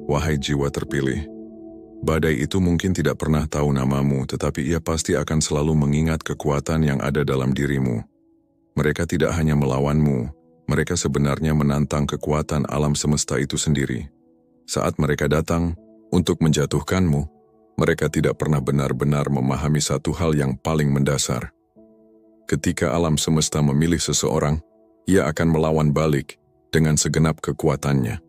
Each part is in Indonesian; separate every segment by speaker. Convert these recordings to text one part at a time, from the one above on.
Speaker 1: wahai jiwa terpilih. Badai itu mungkin tidak pernah tahu namamu, tetapi ia pasti akan selalu mengingat kekuatan yang ada dalam dirimu. Mereka tidak hanya melawanmu, mereka sebenarnya menantang kekuatan alam semesta itu sendiri. Saat mereka datang untuk menjatuhkanmu, mereka tidak pernah benar-benar memahami satu hal yang paling mendasar. Ketika alam semesta memilih seseorang, ia akan melawan balik dengan segenap kekuatannya.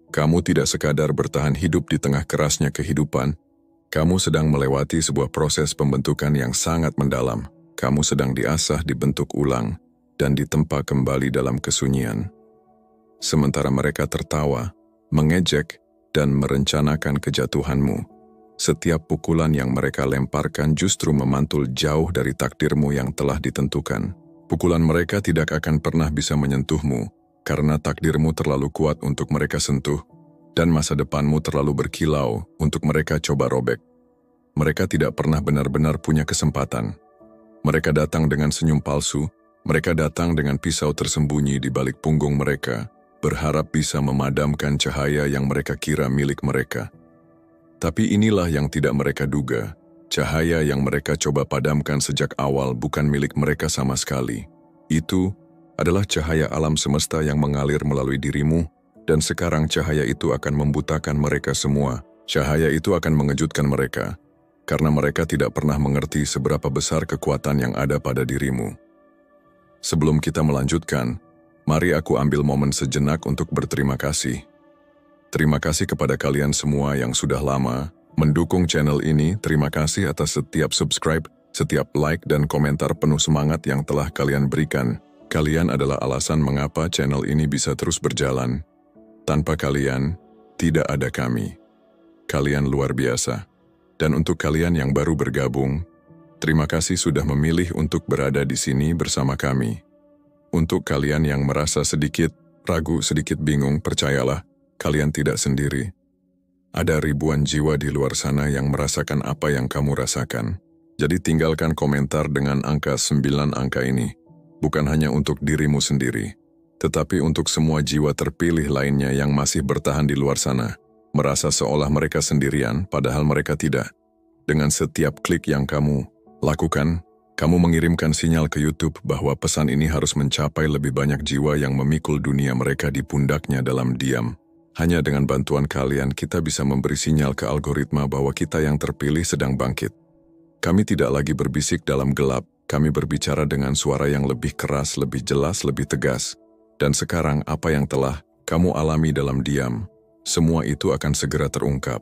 Speaker 1: Kamu tidak sekadar bertahan hidup di tengah kerasnya kehidupan, kamu sedang melewati sebuah proses pembentukan yang sangat mendalam. Kamu sedang diasah, dibentuk ulang, dan ditempa kembali dalam kesunyian. Sementara mereka tertawa, mengejek, dan merencanakan kejatuhanmu, setiap pukulan yang mereka lemparkan justru memantul jauh dari takdirmu yang telah ditentukan. Pukulan mereka tidak akan pernah bisa menyentuhmu, karena takdirmu terlalu kuat untuk mereka sentuh, dan masa depanmu terlalu berkilau untuk mereka coba robek. Mereka tidak pernah benar-benar punya kesempatan. Mereka datang dengan senyum palsu, mereka datang dengan pisau tersembunyi di balik punggung mereka, berharap bisa memadamkan cahaya yang mereka kira milik mereka. Tapi inilah yang tidak mereka duga, cahaya yang mereka coba padamkan sejak awal bukan milik mereka sama sekali. Itu adalah cahaya alam semesta yang mengalir melalui dirimu, dan sekarang cahaya itu akan membutakan mereka semua. Cahaya itu akan mengejutkan mereka, karena mereka tidak pernah mengerti seberapa besar kekuatan yang ada pada dirimu. Sebelum kita melanjutkan, mari aku ambil momen sejenak untuk berterima kasih. Terima kasih kepada kalian semua yang sudah lama mendukung channel ini. Terima kasih atas setiap subscribe, setiap like, dan komentar penuh semangat yang telah kalian berikan. Kalian adalah alasan mengapa channel ini bisa terus berjalan. Tanpa kalian, tidak ada kami. Kalian luar biasa. Dan untuk kalian yang baru bergabung, terima kasih sudah memilih untuk berada di sini bersama kami. Untuk kalian yang merasa sedikit ragu, sedikit bingung, percayalah, kalian tidak sendiri. Ada ribuan jiwa di luar sana yang merasakan apa yang kamu rasakan. Jadi tinggalkan komentar dengan angka 9 angka ini. Bukan hanya untuk dirimu sendiri, tetapi untuk semua jiwa terpilih lainnya yang masih bertahan di luar sana, merasa seolah mereka sendirian, padahal mereka tidak. Dengan setiap klik yang kamu lakukan, kamu mengirimkan sinyal ke YouTube bahwa pesan ini harus mencapai lebih banyak jiwa yang memikul dunia mereka di pundaknya dalam diam. Hanya dengan bantuan kalian kita bisa memberi sinyal ke algoritma bahwa kita yang terpilih sedang bangkit. Kami tidak lagi berbisik dalam gelap, kami berbicara dengan suara yang lebih keras, lebih jelas, lebih tegas. Dan sekarang apa yang telah kamu alami dalam diam, semua itu akan segera terungkap.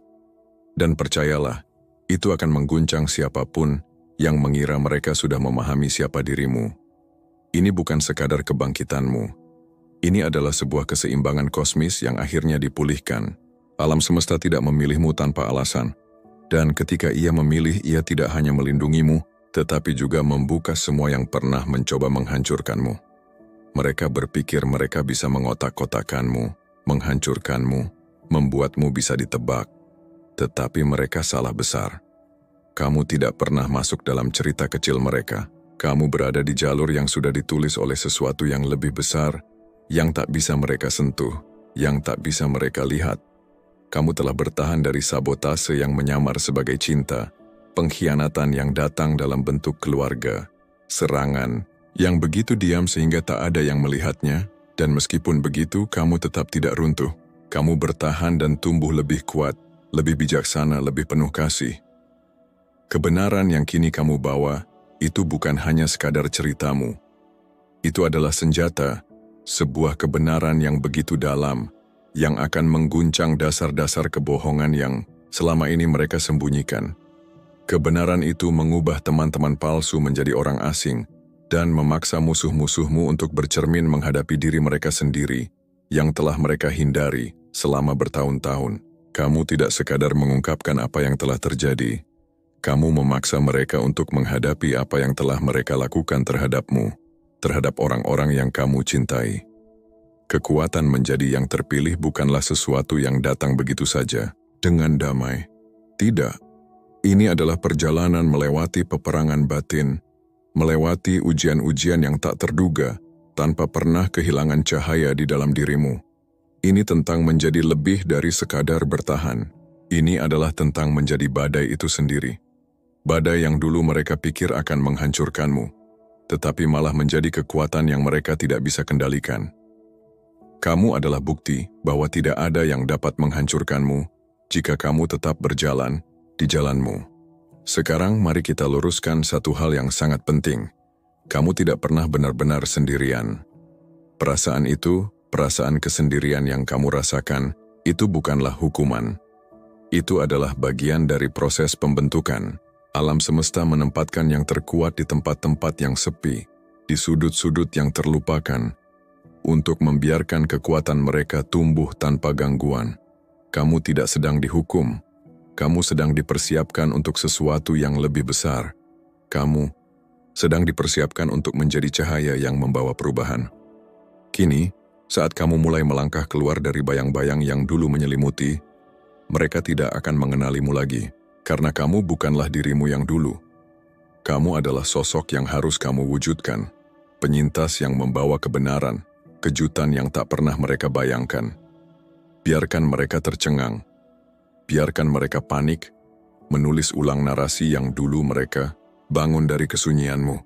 Speaker 1: Dan percayalah, itu akan mengguncang siapapun yang mengira mereka sudah memahami siapa dirimu. Ini bukan sekadar kebangkitanmu. Ini adalah sebuah keseimbangan kosmis yang akhirnya dipulihkan. Alam semesta tidak memilihmu tanpa alasan. Dan ketika ia memilih, ia tidak hanya melindungimu, tetapi juga membuka semua yang pernah mencoba menghancurkanmu. Mereka berpikir mereka bisa mengotak-kotakanmu, menghancurkanmu, membuatmu bisa ditebak. Tetapi mereka salah besar. Kamu tidak pernah masuk dalam cerita kecil mereka. Kamu berada di jalur yang sudah ditulis oleh sesuatu yang lebih besar, yang tak bisa mereka sentuh, yang tak bisa mereka lihat. Kamu telah bertahan dari sabotase yang menyamar sebagai cinta, pengkhianatan yang datang dalam bentuk keluarga, serangan yang begitu diam sehingga tak ada yang melihatnya, dan meskipun begitu kamu tetap tidak runtuh. Kamu bertahan dan tumbuh lebih kuat, lebih bijaksana, lebih penuh kasih. Kebenaran yang kini kamu bawa, itu bukan hanya sekadar ceritamu. Itu adalah senjata, sebuah kebenaran yang begitu dalam, yang akan mengguncang dasar-dasar kebohongan yang selama ini mereka sembunyikan. Kebenaran itu mengubah teman-teman palsu menjadi orang asing, dan memaksa musuh-musuhmu untuk bercermin menghadapi diri mereka sendiri, yang telah mereka hindari selama bertahun-tahun. Kamu tidak sekadar mengungkapkan apa yang telah terjadi, kamu memaksa mereka untuk menghadapi apa yang telah mereka lakukan terhadapmu, terhadap orang-orang yang kamu cintai. Kekuatan menjadi yang terpilih bukanlah sesuatu yang datang begitu saja, dengan damai. Tidak. Ini adalah perjalanan melewati peperangan batin, melewati ujian-ujian yang tak terduga, tanpa pernah kehilangan cahaya di dalam dirimu. Ini tentang menjadi lebih dari sekadar bertahan. Ini adalah tentang menjadi badai itu sendiri. Badai yang dulu mereka pikir akan menghancurkanmu, tetapi malah menjadi kekuatan yang mereka tidak bisa kendalikan. Kamu adalah bukti bahwa tidak ada yang dapat menghancurkanmu jika kamu tetap berjalan di jalanmu. Sekarang mari kita luruskan satu hal yang sangat penting. Kamu tidak pernah benar-benar sendirian. Perasaan itu, perasaan kesendirian yang kamu rasakan, itu bukanlah hukuman. Itu adalah bagian dari proses pembentukan. Alam semesta menempatkan yang terkuat di tempat-tempat yang sepi, di sudut-sudut yang terlupakan, untuk membiarkan kekuatan mereka tumbuh tanpa gangguan. Kamu tidak sedang dihukum. Kamu sedang dipersiapkan untuk sesuatu yang lebih besar. Kamu sedang dipersiapkan untuk menjadi cahaya yang membawa perubahan. Kini, saat kamu mulai melangkah keluar dari bayang-bayang yang dulu menyelimuti, mereka tidak akan mengenalimu lagi. Karena kamu bukanlah dirimu yang dulu. Kamu adalah sosok yang harus kamu wujudkan. Penyintas yang membawa kebenaran, kejutan yang tak pernah mereka bayangkan. Biarkan mereka tercengang. Biarkan mereka panik, menulis ulang narasi yang dulu mereka bangun dari kesunyianmu.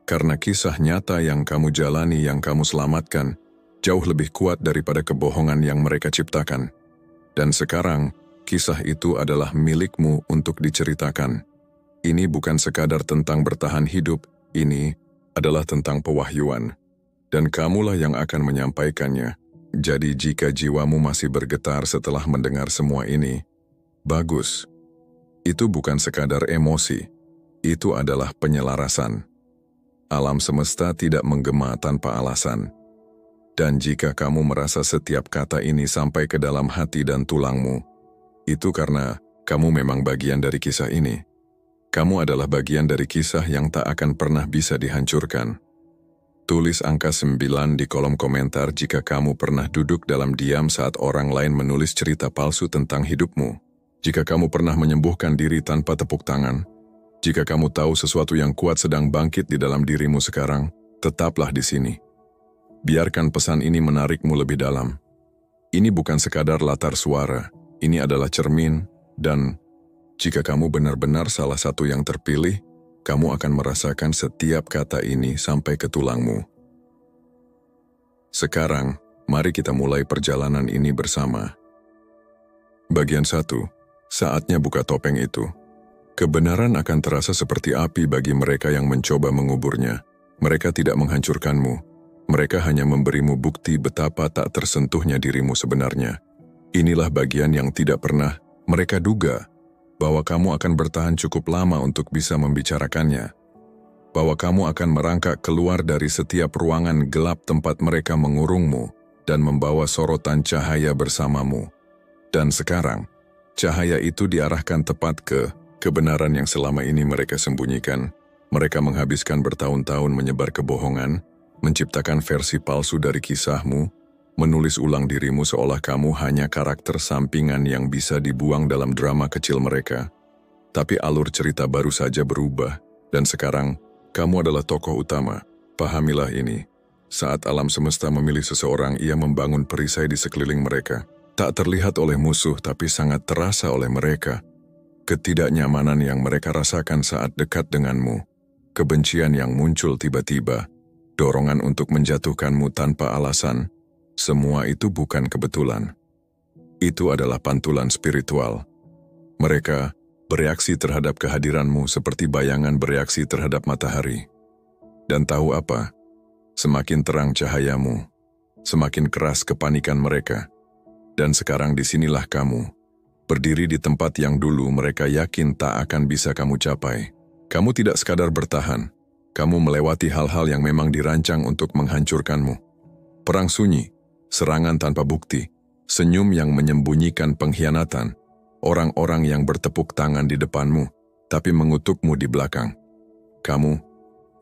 Speaker 1: Karena kisah nyata yang kamu jalani, yang kamu selamatkan, jauh lebih kuat daripada kebohongan yang mereka ciptakan. Dan sekarang, kisah itu adalah milikmu untuk diceritakan. Ini bukan sekadar tentang bertahan hidup, ini adalah tentang pewahyuan. Dan kamulah yang akan menyampaikannya. Jadi jika jiwamu masih bergetar setelah mendengar semua ini, bagus. Itu bukan sekadar emosi, itu adalah penyelarasan. Alam semesta tidak menggema tanpa alasan. Dan jika kamu merasa setiap kata ini sampai ke dalam hati dan tulangmu, itu karena kamu memang bagian dari kisah ini. Kamu adalah bagian dari kisah yang tak akan pernah bisa dihancurkan. Tulis angka 9 di kolom komentar jika kamu pernah duduk dalam diam saat orang lain menulis cerita palsu tentang hidupmu. Jika kamu pernah menyembuhkan diri tanpa tepuk tangan. Jika kamu tahu sesuatu yang kuat sedang bangkit di dalam dirimu sekarang, tetaplah di sini. Biarkan pesan ini menarikmu lebih dalam. Ini bukan sekadar latar suara. Ini adalah cermin, dan jika kamu benar-benar salah satu yang terpilih, kamu akan merasakan setiap kata ini sampai ke tulangmu. Sekarang, mari kita mulai perjalanan ini bersama. Bagian 1. Saatnya buka topeng itu. Kebenaran akan terasa seperti api bagi mereka yang mencoba menguburnya. Mereka tidak menghancurkanmu. Mereka hanya memberimu bukti betapa tak tersentuhnya dirimu sebenarnya. Inilah bagian yang tidak pernah mereka duga, bahwa kamu akan bertahan cukup lama untuk bisa membicarakannya, bahwa kamu akan merangkak keluar dari setiap ruangan gelap tempat mereka mengurungmu dan membawa sorotan cahaya bersamamu. Dan sekarang, cahaya itu diarahkan tepat ke kebenaran yang selama ini mereka sembunyikan. Mereka menghabiskan bertahun-tahun menyebar kebohongan, menciptakan versi palsu dari kisahmu, menulis ulang dirimu seolah kamu hanya karakter sampingan yang bisa dibuang dalam drama kecil mereka. Tapi alur cerita baru saja berubah, dan sekarang kamu adalah tokoh utama. Pahamilah ini. Saat alam semesta memilih seseorang, ia membangun perisai di sekeliling mereka. Tak terlihat oleh musuh, tapi sangat terasa oleh mereka. Ketidaknyamanan yang mereka rasakan saat dekat denganmu. Kebencian yang muncul tiba-tiba. Dorongan untuk menjatuhkanmu tanpa alasan. Semua itu bukan kebetulan. Itu adalah pantulan spiritual. Mereka bereaksi terhadap kehadiranmu seperti bayangan bereaksi terhadap matahari. Dan tahu apa? Semakin terang cahayamu, semakin keras kepanikan mereka. Dan sekarang disinilah kamu, berdiri di tempat yang dulu mereka yakin tak akan bisa kamu capai. Kamu tidak sekadar bertahan, kamu melewati hal-hal yang memang dirancang untuk menghancurkanmu. Perang sunyi, serangan tanpa bukti, senyum yang menyembunyikan pengkhianatan, orang-orang yang bertepuk tangan di depanmu, tapi mengutukmu di belakang. Kamu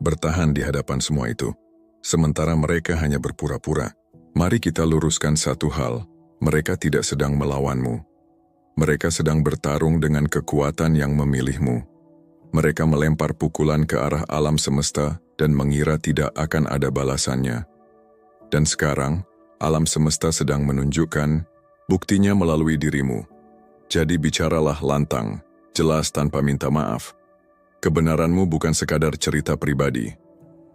Speaker 1: bertahan di hadapan semua itu, sementara mereka hanya berpura-pura. Mari kita luruskan satu hal, mereka tidak sedang melawanmu. Mereka sedang bertarung dengan kekuatan yang memilihmu. Mereka melempar pukulan ke arah alam semesta dan mengira tidak akan ada balasannya. Dan sekarang, Alam semesta sedang menunjukkan buktinya melalui dirimu. Jadi bicaralah lantang, jelas tanpa minta maaf. Kebenaranmu bukan sekadar cerita pribadi.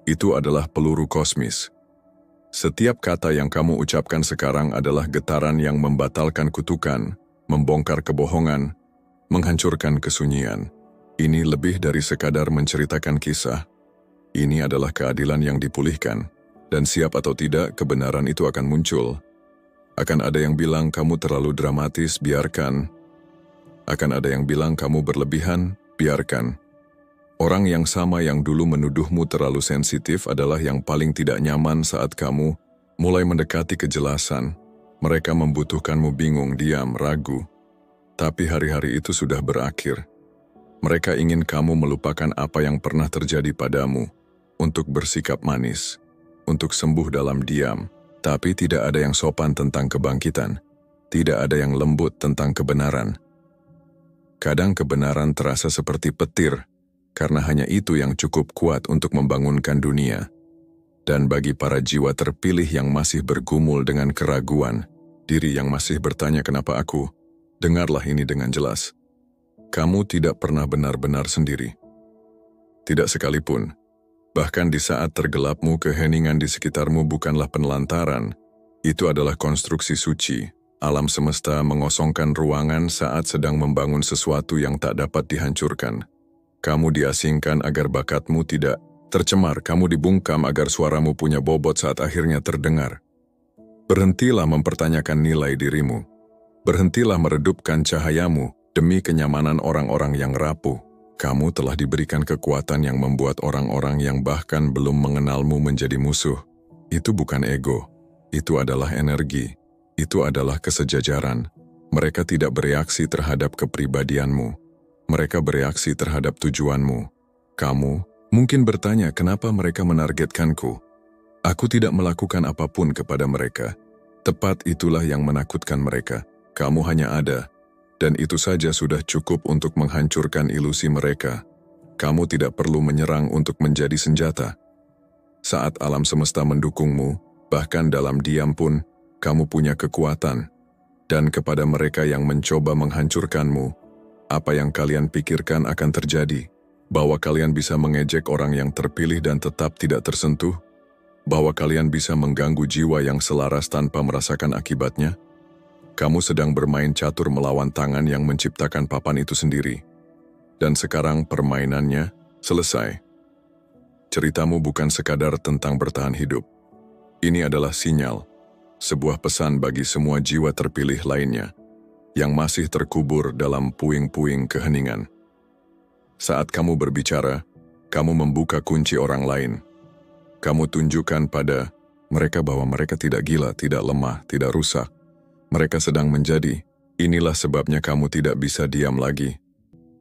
Speaker 1: Itu adalah peluru kosmis. Setiap kata yang kamu ucapkan sekarang adalah getaran yang membatalkan kutukan, membongkar kebohongan, menghancurkan kesunyian. Ini lebih dari sekadar menceritakan kisah. Ini adalah keadilan yang dipulihkan. Dan siap atau tidak, kebenaran itu akan muncul. Akan ada yang bilang kamu terlalu dramatis, biarkan. Akan ada yang bilang kamu berlebihan, biarkan. Orang yang sama yang dulu menuduhmu terlalu sensitif adalah yang paling tidak nyaman saat kamu mulai mendekati kejelasan. Mereka membutuhkanmu bingung, diam, ragu. Tapi hari-hari itu sudah berakhir. Mereka ingin kamu melupakan apa yang pernah terjadi padamu, untuk bersikap manis, untuk sembuh dalam diam, tapi tidak ada yang sopan tentang kebangkitan. Tidak ada yang lembut tentang kebenaran. Kadang kebenaran terasa seperti petir, karena hanya itu yang cukup kuat untuk membangunkan dunia. Dan bagi para jiwa terpilih yang masih bergumul dengan keraguan, diri yang masih bertanya kenapa aku, dengarlah ini dengan jelas. Kamu tidak pernah benar-benar sendiri. Tidak sekalipun. Bahkan di saat tergelapmu, keheningan di sekitarmu bukanlah penelantaran. Itu adalah konstruksi suci. Alam semesta mengosongkan ruangan saat sedang membangun sesuatu yang tak dapat dihancurkan. Kamu diasingkan agar bakatmu tidak tercemar. Kamu dibungkam agar suaramu punya bobot saat akhirnya terdengar. Berhentilah mempertanyakan nilai dirimu. Berhentilah meredupkan cahayamu demi kenyamanan orang-orang yang rapuh. Kamu telah diberikan kekuatan yang membuat orang-orang yang bahkan belum mengenalmu menjadi musuh. Itu bukan ego. Itu adalah energi. Itu adalah kesejajaran. Mereka tidak bereaksi terhadap kepribadianmu. Mereka bereaksi terhadap tujuanmu. Kamu mungkin bertanya kenapa mereka menargetkanku. Aku tidak melakukan apapun kepada mereka. Tepat itulah yang menakutkan mereka. Kamu hanya ada. Dan itu saja sudah cukup untuk menghancurkan ilusi mereka. Kamu tidak perlu menyerang untuk menjadi senjata. Saat alam semesta mendukungmu, bahkan dalam diam pun, kamu punya kekuatan. Dan kepada mereka yang mencoba menghancurkanmu, apa yang kalian pikirkan akan terjadi? Bahwa kalian bisa mengejek orang yang terpilih dan tetap tidak tersentuh? Bahwa kalian bisa mengganggu jiwa yang selaras tanpa merasakan akibatnya? Kamu sedang bermain catur melawan tangan yang menciptakan papan itu sendiri. Dan sekarang permainannya selesai. Ceritamu bukan sekadar tentang bertahan hidup. Ini adalah sinyal, sebuah pesan bagi semua jiwa terpilih lainnya, yang masih terkubur dalam puing-puing keheningan. Saat kamu berbicara, kamu membuka kunci orang lain. Kamu tunjukkan pada mereka bahwa mereka tidak gila, tidak lemah, tidak rusak. Mereka sedang menjadi. Inilah sebabnya kamu tidak bisa diam lagi.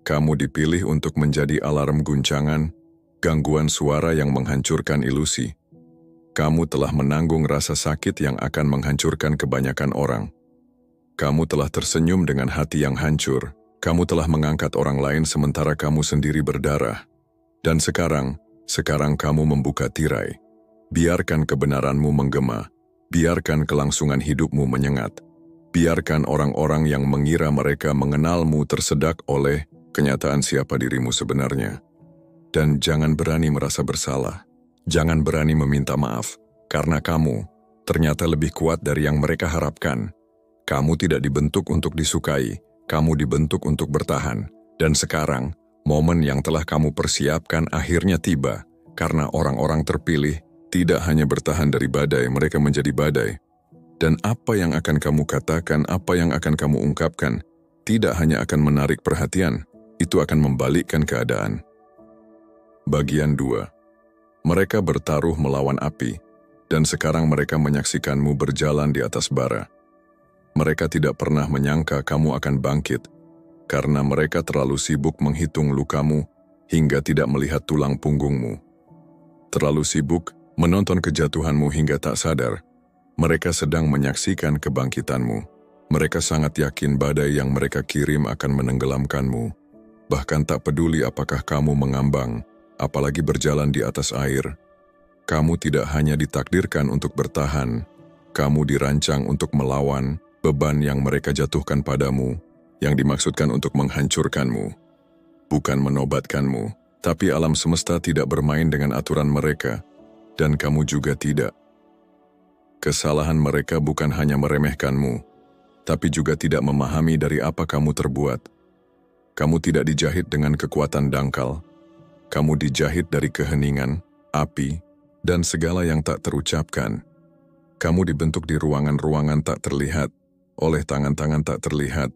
Speaker 1: Kamu dipilih untuk menjadi alarm guncangan, gangguan suara yang menghancurkan ilusi. Kamu telah menanggung rasa sakit yang akan menghancurkan kebanyakan orang. Kamu telah tersenyum dengan hati yang hancur. Kamu telah mengangkat orang lain sementara kamu sendiri berdarah. Dan sekarang kamu membuka tirai. Biarkan kebenaranmu menggema. Biarkan kelangsungan hidupmu menyengat. Biarkan orang-orang yang mengira mereka mengenalmu tersedak oleh kenyataan siapa dirimu sebenarnya. Dan jangan berani merasa bersalah. Jangan berani meminta maaf. Karena kamu ternyata lebih kuat dari yang mereka harapkan. Kamu tidak dibentuk untuk disukai. Kamu dibentuk untuk bertahan. Dan sekarang, momen yang telah kamu persiapkan akhirnya tiba. Karena orang-orang terpilih tidak hanya bertahan dari badai, mereka menjadi badai. Dan apa yang akan kamu katakan, apa yang akan kamu ungkapkan, tidak hanya akan menarik perhatian, itu akan membalikkan keadaan. Bagian 2. Mereka bertaruh melawan api, dan sekarang mereka menyaksikanmu berjalan di atas bara. Mereka tidak pernah menyangka kamu akan bangkit, karena mereka terlalu sibuk menghitung lukamu hingga tidak melihat tulang punggungmu. Terlalu sibuk menonton kejatuhanmu hingga tak sadar. Mereka sedang menyaksikan kebangkitanmu. Mereka sangat yakin badai yang mereka kirim akan menenggelamkanmu. Bahkan tak peduli apakah kamu mengambang, apalagi berjalan di atas air. Kamu tidak hanya ditakdirkan untuk bertahan, Kamu dirancang untuk melawan beban yang mereka jatuhkan padamu, yang dimaksudkan untuk menghancurkanmu, bukan menobatkanmu. Tapi alam semesta tidak bermain dengan aturan mereka, dan kamu juga tidak. Kesalahan mereka bukan hanya meremehkanmu, tapi juga tidak memahami dari apa kamu terbuat. Kamu tidak dijahit dengan kekuatan dangkal. Kamu dijahit dari keheningan, api, dan segala yang tak terucapkan. Kamu dibentuk di ruangan-ruangan tak terlihat, oleh tangan-tangan tak terlihat,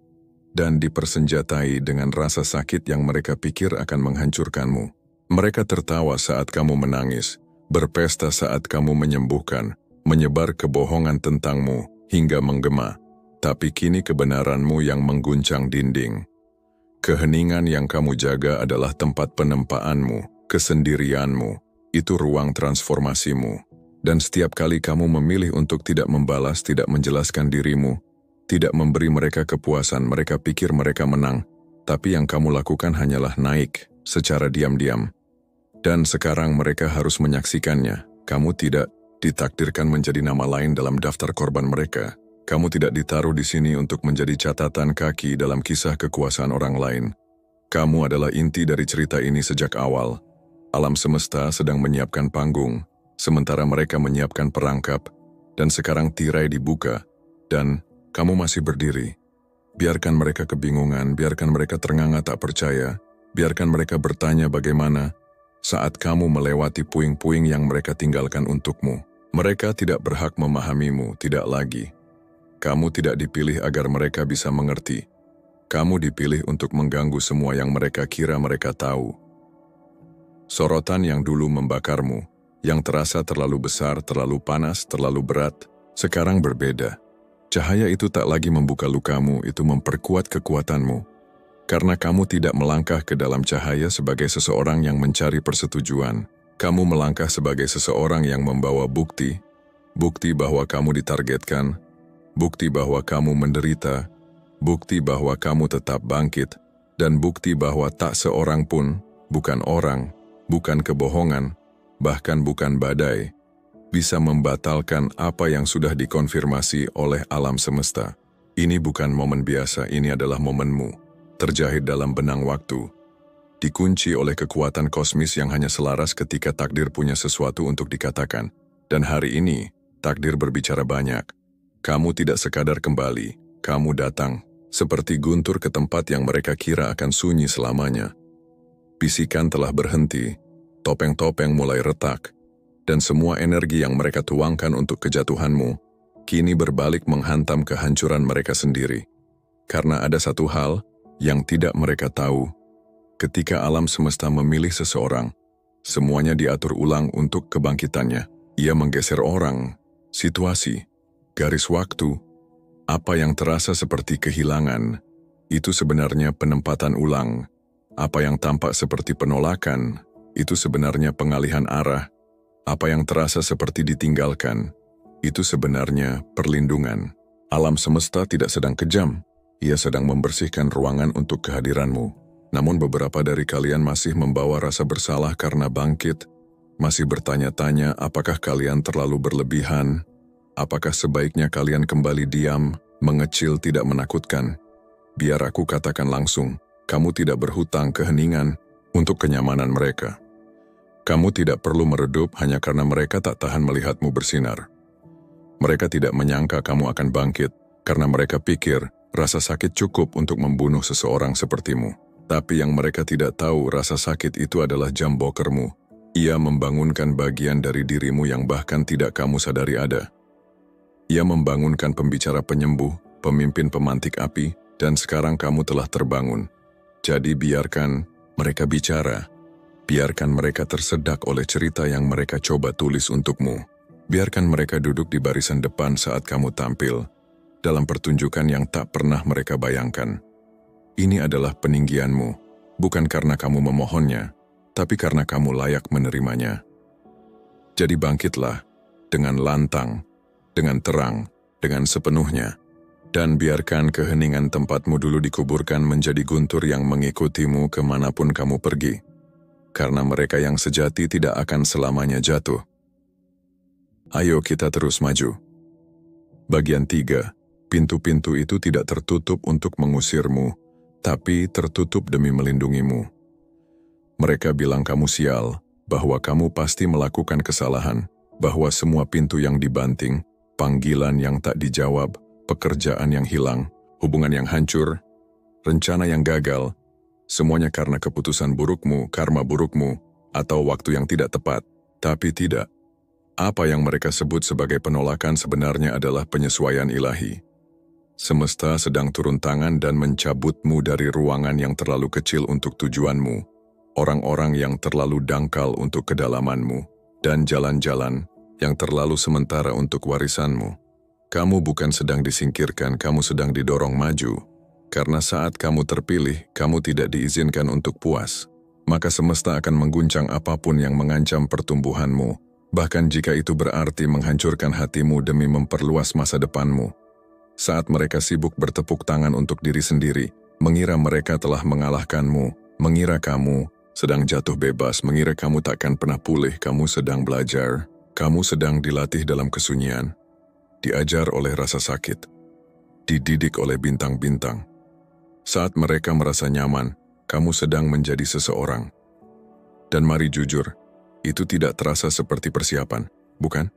Speaker 1: dan dipersenjatai dengan rasa sakit yang mereka pikir akan menghancurkanmu. Mereka tertawa saat kamu menangis, berpesta saat kamu menyembuhkan, menyebar kebohongan tentangmu hingga menggema. Tapi kini kebenaranmu yang mengguncang dinding. Keheningan yang kamu jaga adalah tempat penempaanmu, kesendirianmu, itu ruang transformasimu. Dan setiap kali kamu memilih untuk tidak membalas, tidak menjelaskan dirimu, tidak memberi mereka kepuasan, mereka pikir mereka menang, tapi yang kamu lakukan hanyalah naik secara diam-diam. Dan sekarang mereka harus menyaksikannya. Kamu tidak ditakdirkan menjadi nama lain dalam daftar korban mereka. Kamu tidak ditaruh di sini untuk menjadi catatan kaki dalam kisah kekuasaan orang lain. Kamu adalah inti dari cerita ini sejak awal. Alam semesta sedang menyiapkan panggung, sementara mereka menyiapkan perangkap, dan sekarang tirai dibuka, dan kamu masih berdiri. Biarkan mereka kebingungan, biarkan mereka ternganga tak percaya, biarkan mereka bertanya bagaimana saat kamu melewati puing-puing yang mereka tinggalkan untukmu. Mereka tidak berhak memahamimu, tidak lagi. Kamu tidak dipilih agar mereka bisa mengerti. Kamu dipilih untuk mengganggu semua yang mereka kira mereka tahu. Sorotan yang dulu membakarmu, yang terasa terlalu besar, terlalu panas, terlalu berat, sekarang berbeda. Cahaya itu tak lagi membuka lukamu, itu memperkuat kekuatanmu. Karena kamu tidak melangkah ke dalam cahaya sebagai seseorang yang mencari persetujuan. Kamu melangkah sebagai seseorang yang membawa bukti. Bukti bahwa kamu ditargetkan. Bukti bahwa kamu menderita. Bukti bahwa kamu tetap bangkit. Dan bukti bahwa tak seorang pun, bukan orang, bukan kebohongan, bahkan bukan badai, bisa membatalkan apa yang sudah dikonfirmasi oleh alam semesta. Ini bukan momen biasa, ini adalah momenmu, terjahit dalam benang waktu, dikunci oleh kekuatan kosmis yang hanya selaras ketika takdir punya sesuatu untuk dikatakan. Dan hari ini, takdir berbicara banyak. Kamu tidak sekadar kembali, kamu datang, seperti guntur ke tempat yang mereka kira akan sunyi selamanya. Bisikan telah berhenti, topeng-topeng mulai retak, dan semua energi yang mereka tuangkan untuk kejatuhanmu, kini berbalik menghantam kehancuran mereka sendiri. Karena ada satu hal yang tidak mereka tahu. Ketika alam semesta memilih seseorang, semuanya diatur ulang untuk kebangkitannya. Ia menggeser orang, situasi, garis waktu. Apa yang terasa seperti kehilangan, itu sebenarnya penempatan ulang. Apa yang tampak seperti penolakan, itu sebenarnya pengalihan arah. Apa yang terasa seperti ditinggalkan, itu sebenarnya perlindungan. Alam semesta tidak sedang kejam, ia sedang membersihkan ruangan untuk kehadiranmu. Namun beberapa dari kalian masih membawa rasa bersalah karena bangkit, masih bertanya-tanya apakah kalian terlalu berlebihan, apakah sebaiknya kalian kembali diam, mengecil tidak menakutkan. Biar aku katakan langsung, kamu tidak berhutang keheningan untuk kenyamanan mereka. Kamu tidak perlu meredup hanya karena mereka tak tahan melihatmu bersinar. Mereka tidak menyangka kamu akan bangkit karena mereka pikir rasa sakit cukup untuk membunuh seseorang sepertimu. Tapi yang mereka tidak tahu, rasa sakit itu adalah jam bokermu. Ia membangunkan bagian dari dirimu yang bahkan tidak kamu sadari ada. Ia membangunkan pembicara penyembuh, pemimpin pemantik api, dan sekarang kamu telah terbangun. Jadi biarkan mereka bicara. Biarkan mereka tersedak oleh cerita yang mereka coba tulis untukmu. Biarkan mereka duduk di barisan depan saat kamu tampil, dalam pertunjukan yang tak pernah mereka bayangkan. Ini adalah peninggianmu, bukan karena kamu memohonnya, tapi karena kamu layak menerimanya. Jadi bangkitlah, dengan lantang, dengan terang, dengan sepenuhnya, dan biarkan keheningan tempatmu dulu dikuburkan menjadi guntur yang mengikutimu kemanapun kamu pergi. Karena mereka yang sejati tidak akan selamanya jatuh. Ayo kita terus maju. Bagian 3. Pintu-pintu itu tidak tertutup untuk mengusirmu, tapi tertutup demi melindungimu. Mereka bilang kamu sial, bahwa kamu pasti melakukan kesalahan, bahwa semua pintu yang dibanting, panggilan yang tak dijawab, pekerjaan yang hilang, hubungan yang hancur, rencana yang gagal, semuanya karena keputusan burukmu, karma burukmu, atau waktu yang tidak tepat. Tapi tidak. Apa yang mereka sebut sebagai penolakan sebenarnya adalah penyesuaian ilahi. Semesta sedang turun tangan dan mencabutmu dari ruangan yang terlalu kecil untuk tujuanmu, orang-orang yang terlalu dangkal untuk kedalamanmu, dan jalan-jalan yang terlalu sementara untuk warisanmu. Kamu bukan sedang disingkirkan, kamu sedang didorong maju. Karena saat kamu terpilih, kamu tidak diizinkan untuk puas. Maka semesta akan mengguncang apapun yang mengancam pertumbuhanmu, bahkan jika itu berarti menghancurkan hatimu demi memperluas masa depanmu. Saat mereka sibuk bertepuk tangan untuk diri sendiri, mengira mereka telah mengalahkanmu, mengira kamu sedang jatuh bebas, mengira kamu takkan pernah pulih, kamu sedang belajar, kamu sedang dilatih dalam kesunyian, diajar oleh rasa sakit, dididik oleh bintang-bintang. Saat mereka merasa nyaman, kamu sedang menjadi seseorang. Dan mari jujur, itu tidak terasa seperti persiapan, bukan?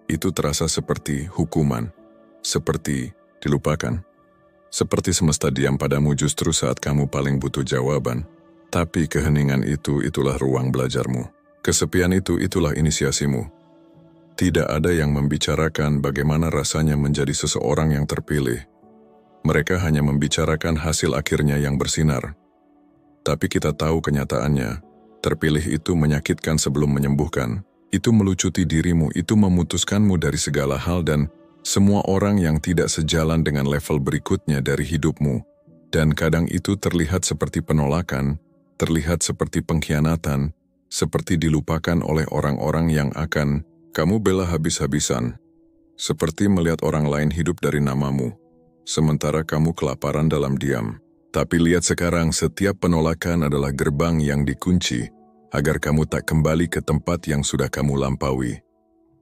Speaker 1: Itu terasa seperti hukuman, seperti dilupakan. Seperti semesta diam padamu justru saat kamu paling butuh jawaban. Tapi keheningan itulah ruang belajarmu. Kesepian itulah inisiasimu. Tidak ada yang membicarakan bagaimana rasanya menjadi seseorang yang terpilih. Mereka hanya membicarakan hasil akhirnya yang bersinar. Tapi kita tahu kenyataannya, terpilih itu menyakitkan sebelum menyembuhkan. Itu melucuti dirimu, itu memutuskanmu dari segala hal dan semua orang yang tidak sejalan dengan level berikutnya dari hidupmu. Dan kadang itu terlihat seperti penolakan, terlihat seperti pengkhianatan, seperti dilupakan oleh orang-orang yang akan kamu bela habis-habisan. Seperti melihat orang lain hidup dari namamu, sementara kamu kelaparan dalam diam. Tapi lihat sekarang, setiap penolakan adalah gerbang yang dikunci agar kamu tak kembali ke tempat yang sudah kamu lampaui.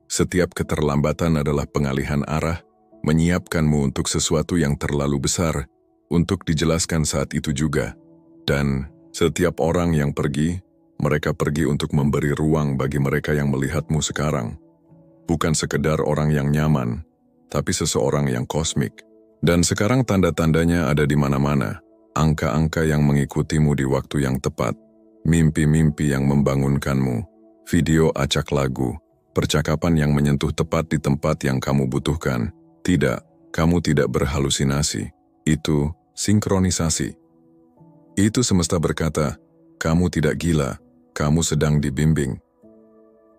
Speaker 1: Setiap keterlambatan adalah pengalihan arah, menyiapkanmu untuk sesuatu yang terlalu besar, untuk dijelaskan saat itu juga. Dan setiap orang yang pergi, mereka pergi untuk memberi ruang bagi mereka yang melihatmu sekarang. Bukan sekedar orang yang nyaman, tapi seseorang yang kosmik. Dan sekarang tanda-tandanya ada di mana-mana. Angka-angka yang mengikutimu di waktu yang tepat, mimpi-mimpi yang membangunkanmu, video acak lagu, percakapan yang menyentuh tepat di tempat yang kamu butuhkan. Tidak, kamu tidak berhalusinasi. Itu sinkronisasi. Itu semesta berkata, kamu tidak gila, kamu sedang dibimbing.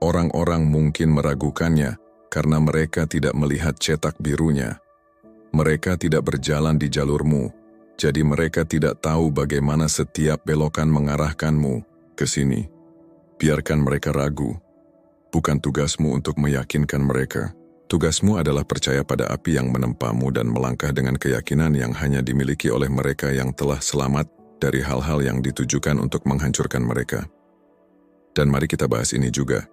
Speaker 1: Orang-orang mungkin meragukannya karena mereka tidak melihat cetak birunya. Mereka tidak berjalan di jalurmu. Jadi mereka tidak tahu bagaimana setiap belokan mengarahkanmu ke sini. Biarkan mereka ragu. Bukan tugasmu untuk meyakinkan mereka. Tugasmu adalah percaya pada api yang menempamu dan melangkah dengan keyakinan yang hanya dimiliki oleh mereka yang telah selamat dari hal-hal yang ditujukan untuk menghancurkan mereka. Dan mari kita bahas ini juga.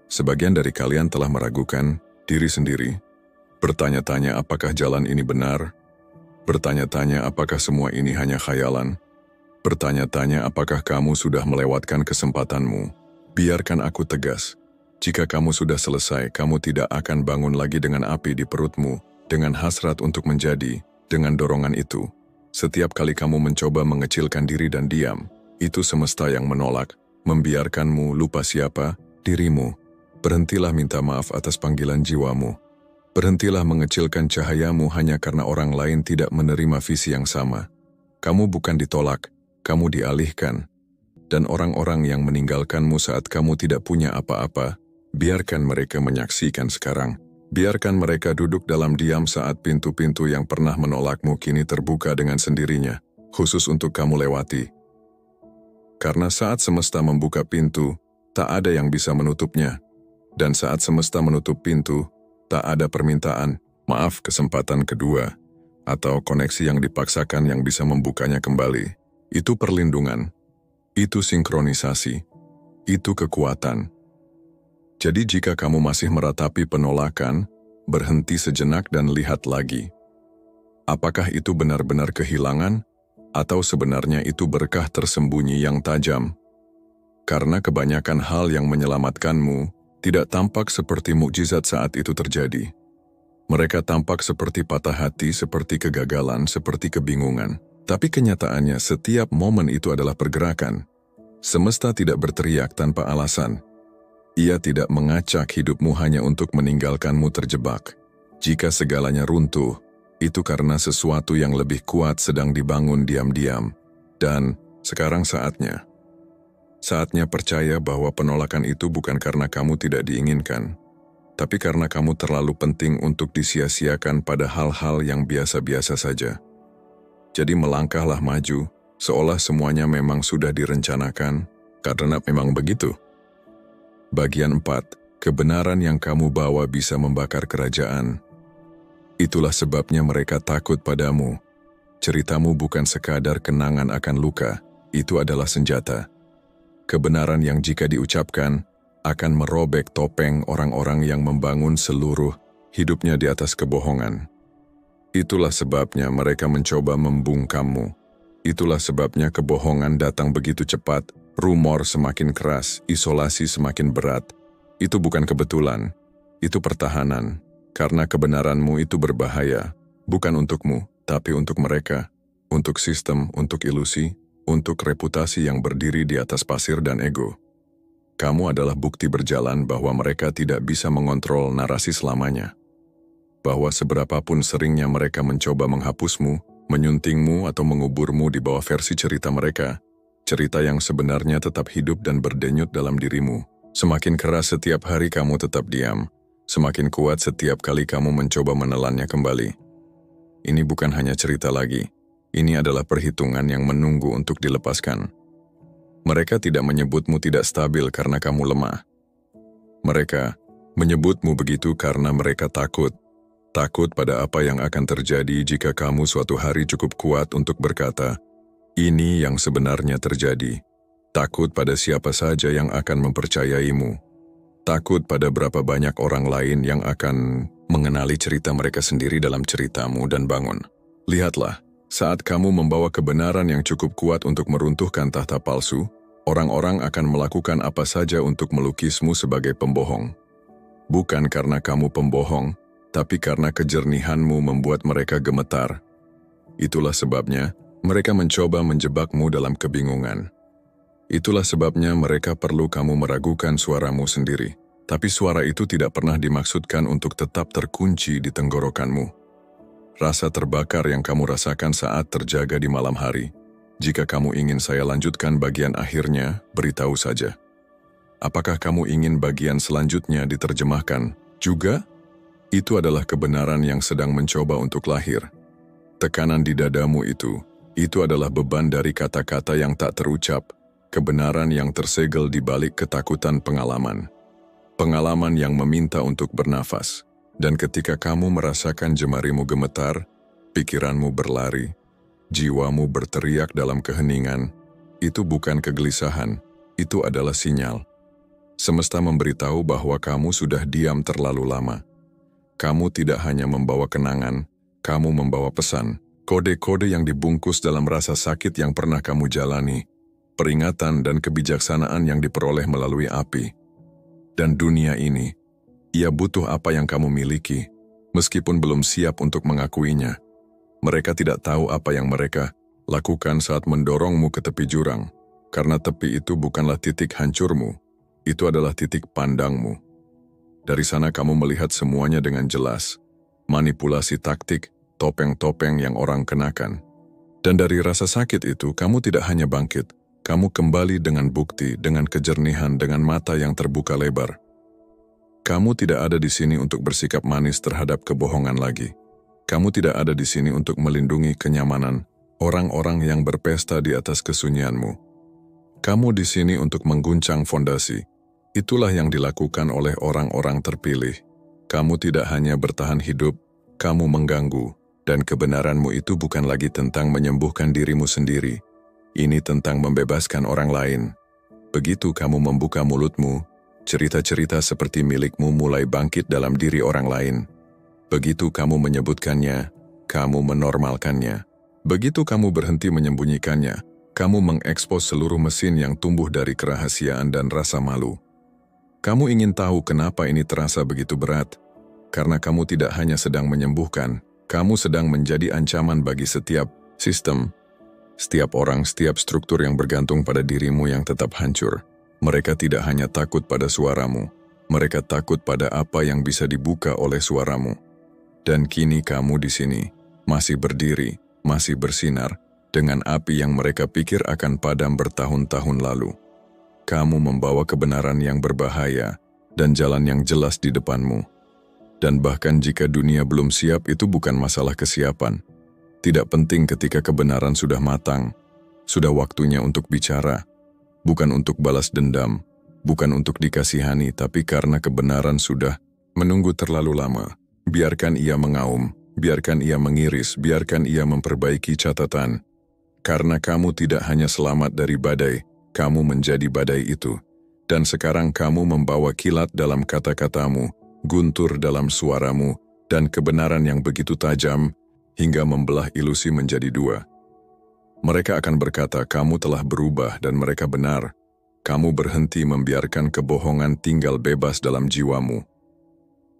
Speaker 1: Sebagian dari kalian telah meragukan diri sendiri. Bertanya-tanya apakah jalan ini benar? Bertanya-tanya apakah semua ini hanya khayalan? Bertanya-tanya apakah kamu sudah melewatkan kesempatanmu? Biarkan aku tegas. Jika kamu sudah selesai, kamu tidak akan bangun lagi dengan api di perutmu, dengan hasrat untuk menjadi, dengan dorongan itu. Setiap kali kamu mencoba mengecilkan diri dan diam, itu semesta yang menolak, membiarkanmu lupa siapa, dirimu. Berhentilah minta maaf atas panggilan jiwamu. Berhentilah mengecilkan cahayamu hanya karena orang lain tidak menerima visi yang sama. Kamu bukan ditolak, kamu dialihkan. Dan orang-orang yang meninggalkanmu saat kamu tidak punya apa-apa, biarkan mereka menyaksikan sekarang. Biarkan mereka duduk dalam diam saat pintu-pintu yang pernah menolakmu kini terbuka dengan sendirinya, khusus untuk kamu lewati. Karena saat semesta membuka pintu, tak ada yang bisa menutupnya. Dan saat semesta menutup pintu, tak ada permintaan, maaf kesempatan kedua, atau koneksi yang dipaksakan yang bisa membukanya kembali. Itu perlindungan, itu sinkronisasi, itu kekuatan. Jadi jika kamu masih meratapi penolakan, berhenti sejenak dan lihat lagi. Apakah itu benar-benar kehilangan, atau sebenarnya itu berkah tersembunyi yang tajam? Karena kebanyakan hal yang menyelamatkanmu tidak tampak seperti mukjizat saat itu terjadi. Mereka tampak seperti patah hati, seperti kegagalan, seperti kebingungan. Tapi kenyataannya setiap momen itu adalah pergerakan. Semesta tidak berteriak tanpa alasan. Ia tidak mengacak hidupmu hanya untuk meninggalkanmu terjebak. Jika segalanya runtuh, itu karena sesuatu yang lebih kuat sedang dibangun diam-diam. Dan sekarang saatnya percaya bahwa penolakan itu bukan karena kamu tidak diinginkan, tapi karena kamu terlalu penting untuk disia-siakan pada hal-hal yang biasa-biasa saja. Jadi melangkahlah maju, seolah semuanya memang sudah direncanakan, karena memang begitu. Bagian 4, kebenaran yang kamu bawa bisa membakar kerajaan. Itulah sebabnya mereka takut padamu. Ceritamu bukan sekadar kenangan akan luka, itu adalah senjata. Kebenaran yang jika diucapkan, akan merobek topeng orang-orang yang membangun seluruh hidupnya di atas kebohongan. Itulah sebabnya mereka mencoba membungkammu. Itulah sebabnya kebohongan datang begitu cepat, rumor semakin keras, isolasi semakin berat. Itu bukan kebetulan, itu pertahanan. Karena kebenaranmu itu berbahaya, bukan untukmu, tapi untuk mereka, untuk sistem, untuk ilusi, untuk reputasi yang berdiri di atas pasir dan ego. Kamu adalah bukti berjalan bahwa mereka tidak bisa mengontrol narasi selamanya. Bahwa seberapapun seringnya mereka mencoba menghapusmu, menyuntingmu atau menguburmu di bawah versi cerita mereka, cerita yang sebenarnya tetap hidup dan berdenyut dalam dirimu. Semakin keras setiap hari kamu tetap diam, semakin kuat setiap kali kamu mencoba menelannya kembali. Ini bukan hanya cerita lagi. Ini adalah perhitungan yang menunggu untuk dilepaskan. Mereka tidak menyebutmu tidak stabil karena kamu lemah. Mereka menyebutmu begitu karena mereka takut. Takut pada apa yang akan terjadi jika kamu suatu hari cukup kuat untuk berkata, ini yang sebenarnya terjadi. Takut pada siapa saja yang akan mempercayaimu. Takut pada berapa banyak orang lain yang akan mengenali cerita mereka sendiri dalam ceritamu dan bangun. Lihatlah. Saat kamu membawa kebenaran yang cukup kuat untuk meruntuhkan tahta palsu, orang-orang akan melakukan apa saja untuk melukismu sebagai pembohong. Bukan karena kamu pembohong, tapi karena kejernihanmu membuat mereka gemetar. Itulah sebabnya mereka mencoba menjebakmu dalam kebingungan. Itulah sebabnya mereka perlu kamu meragukan suaramu sendiri. Tapi suara itu tidak pernah dimaksudkan untuk tetap terkunci di tenggorokanmu. Rasa terbakar yang kamu rasakan saat terjaga di malam hari. Jika kamu ingin saya lanjutkan bagian akhirnya, beritahu saja. Apakah kamu ingin bagian selanjutnya diterjemahkan juga? Itu adalah kebenaran yang sedang mencoba untuk lahir. Tekanan di dadamu itu adalah beban dari kata-kata yang tak terucap, kebenaran yang tersegel di balik ketakutan pengalaman. Pengalaman yang meminta untuk bernafas. Dan ketika kamu merasakan jemarimu gemetar, pikiranmu berlari, jiwamu berteriak dalam keheningan, itu bukan kegelisahan, itu adalah sinyal. Semesta memberitahu bahwa kamu sudah diam terlalu lama. Kamu tidak hanya membawa kenangan, kamu membawa pesan, kode-kode yang dibungkus dalam rasa sakit yang pernah kamu jalani, peringatan dan kebijaksanaan yang diperoleh melalui api. Dan dunia ini, ia butuh apa yang kamu miliki, meskipun belum siap untuk mengakuinya. Mereka tidak tahu apa yang mereka lakukan saat mendorongmu ke tepi jurang, karena tepi itu bukanlah titik hancurmu, itu adalah titik pandangmu. Dari sana kamu melihat semuanya dengan jelas, manipulasi taktik, topeng-topeng yang orang kenakan. Dan dari rasa sakit itu, kamu tidak hanya bangkit, kamu kembali dengan bukti, dengan kejernihan, dengan mata yang terbuka lebar. Kamu tidak ada di sini untuk bersikap manis terhadap kebohongan lagi. Kamu tidak ada di sini untuk melindungi kenyamanan orang-orang yang berpesta di atas kesunyianmu. Kamu di sini untuk mengguncang fondasi. Itulah yang dilakukan oleh orang-orang terpilih. Kamu tidak hanya bertahan hidup, kamu mengganggu, dan kebenaranmu itu bukan lagi tentang menyembuhkan dirimu sendiri. Ini tentang membebaskan orang lain. Begitu kamu membuka mulutmu, cerita-cerita seperti milikmu mulai bangkit dalam diri orang lain. Begitu kamu menyebutkannya, kamu menormalkannya. Begitu kamu berhenti menyembunyikannya, kamu mengekspos seluruh mesin yang tumbuh dari kerahasiaan dan rasa malu. Kamu ingin tahu kenapa ini terasa begitu berat? Karena kamu tidak hanya sedang menyembuhkan, kamu sedang menjadi ancaman bagi setiap sistem, setiap orang, setiap struktur yang bergantung pada dirimu yang tetap hancur. Mereka tidak hanya takut pada suaramu, mereka takut pada apa yang bisa dibuka oleh suaramu. Dan kini kamu di sini, masih berdiri, masih bersinar, dengan api yang mereka pikir akan padam bertahun-tahun lalu. Kamu membawa kebenaran yang berbahaya dan jalan yang jelas di depanmu. Dan bahkan jika dunia belum siap, itu bukan masalah kesiapan. Tidak penting ketika kebenaran sudah matang, sudah waktunya untuk bicara. Bukan untuk balas dendam, bukan untuk dikasihani, tapi karena kebenaran sudah menunggu terlalu lama. Biarkan ia mengaum, biarkan ia mengiris, biarkan ia memperbaiki catatan. Karena kamu tidak hanya selamat dari badai, kamu menjadi badai itu. Dan sekarang kamu membawa kilat dalam kata-katamu, guntur dalam suaramu, dan kebenaran yang begitu tajam, hingga membelah ilusi menjadi dua. Mereka akan berkata, kamu telah berubah, dan mereka benar. Kamu berhenti membiarkan kebohongan tinggal bebas dalam jiwamu.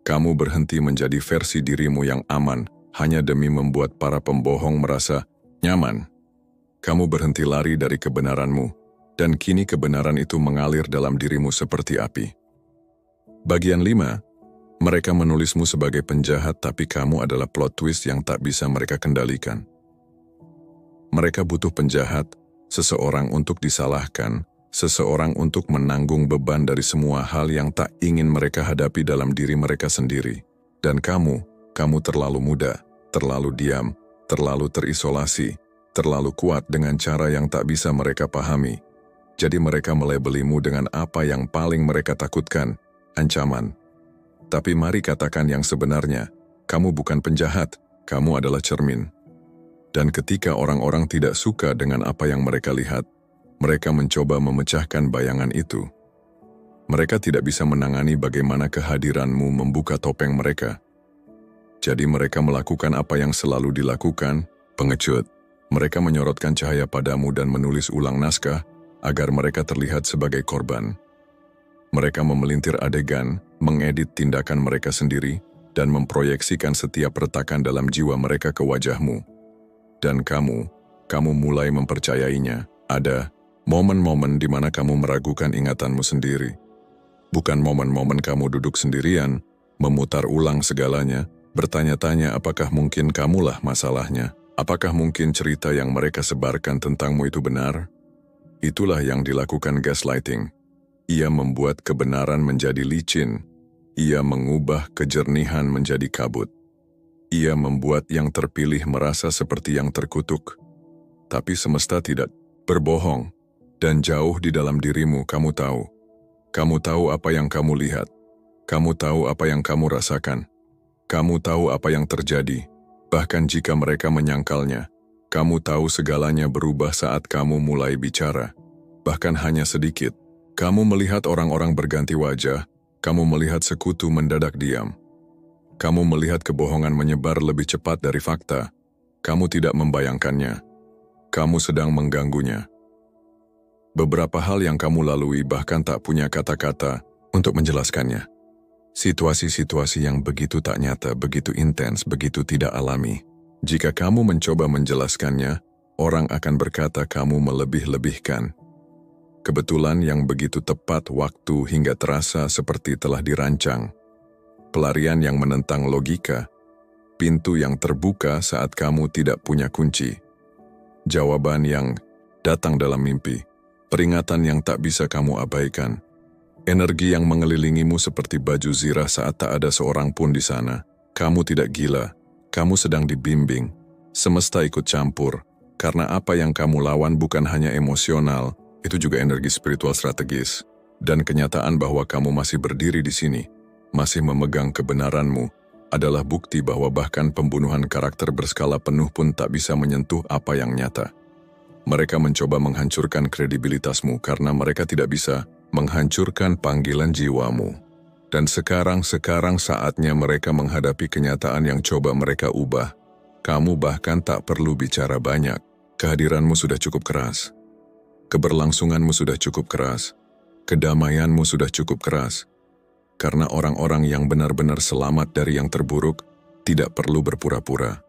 Speaker 1: Kamu berhenti menjadi versi dirimu yang aman, hanya demi membuat para pembohong merasa nyaman. Kamu berhenti lari dari kebenaranmu, dan kini kebenaran itu mengalir dalam dirimu seperti api. Bagian 5, mereka menulismu sebagai penjahat, tapi kamu adalah plot twist yang tak bisa mereka kendalikan. Mereka butuh penjahat, seseorang untuk disalahkan, seseorang untuk menanggung beban dari semua hal yang tak ingin mereka hadapi dalam diri mereka sendiri. Dan kamu terlalu muda, terlalu diam, terlalu terisolasi, terlalu kuat dengan cara yang tak bisa mereka pahami. Jadi mereka melabelimu dengan apa yang paling mereka takutkan, ancaman. Tapi mari katakan yang sebenarnya, kamu bukan penjahat, kamu adalah cermin. Dan ketika orang-orang tidak suka dengan apa yang mereka lihat, mereka mencoba memecahkan bayangan itu. Mereka tidak bisa menangani bagaimana kehadiranmu membuka topeng mereka. Jadi mereka melakukan apa yang selalu dilakukan, pengecut. Mereka menyorotkan cahaya padamu dan menulis ulang naskah, agar mereka terlihat sebagai korban. Mereka memelintir adegan, mengedit tindakan mereka sendiri, dan memproyeksikan setiap retakan dalam jiwa mereka ke wajahmu. Dan kamu mulai mempercayainya. Ada momen-momen di mana kamu meragukan ingatanmu sendiri. Bukan momen-momen kamu duduk sendirian, memutar ulang segalanya, bertanya-tanya apakah mungkin kamulah masalahnya. Apakah mungkin cerita yang mereka sebarkan tentangmu itu benar? Itulah yang dilakukan gaslighting. Ia membuat kebenaran menjadi licin. Ia mengubah kejernihan menjadi kabut. Ia membuat yang terpilih merasa seperti yang terkutuk. Tapi semesta tidak berbohong. Dan jauh di dalam dirimu kamu tahu. Kamu tahu apa yang kamu lihat. Kamu tahu apa yang kamu rasakan. Kamu tahu apa yang terjadi. Bahkan jika mereka menyangkalnya. Kamu tahu segalanya berubah saat kamu mulai bicara. Bahkan hanya sedikit. Kamu melihat orang-orang berganti wajah. Kamu melihat sekutu mendadak diam. Kamu melihat kebohongan menyebar lebih cepat dari fakta. Kamu tidak membayangkannya. Kamu sedang mengganggunya. Beberapa hal yang kamu lalui bahkan tak punya kata-kata untuk menjelaskannya. Situasi-situasi yang begitu tak nyata, begitu intens, begitu tidak alami. Jika kamu mencoba menjelaskannya, orang akan berkata kamu melebih-lebihkan. Kebetulan yang begitu tepat waktu hingga terasa seperti telah dirancang. Pelarian yang menentang logika. Pintu yang terbuka saat kamu tidak punya kunci. Jawaban yang datang dalam mimpi. Peringatan yang tak bisa kamu abaikan. Energi yang mengelilingimu seperti baju zirah saat tak ada seorang pun di sana. Kamu tidak gila. Kamu sedang dibimbing, semesta ikut campur, karena apa yang kamu lawan bukan hanya emosional, itu juga energi spiritual strategis. Dan kenyataan bahwa kamu masih berdiri di sini, masih memegang kebenaranmu, adalah bukti bahwa bahkan pembunuhan karakter berskala penuh pun tak bisa menyentuh apa yang nyata. Mereka mencoba menghancurkan kredibilitasmu karena mereka tidak bisa menghancurkan panggilan jiwamu. Dan sekarang saatnya mereka menghadapi kenyataan yang coba mereka ubah. Kamu bahkan tak perlu bicara banyak. Kehadiranmu sudah cukup keras. Keberlangsunganmu sudah cukup keras. Kedamaianmu sudah cukup keras. Karena orang-orang yang benar-benar selamat dari yang terburuk tidak perlu berpura-pura.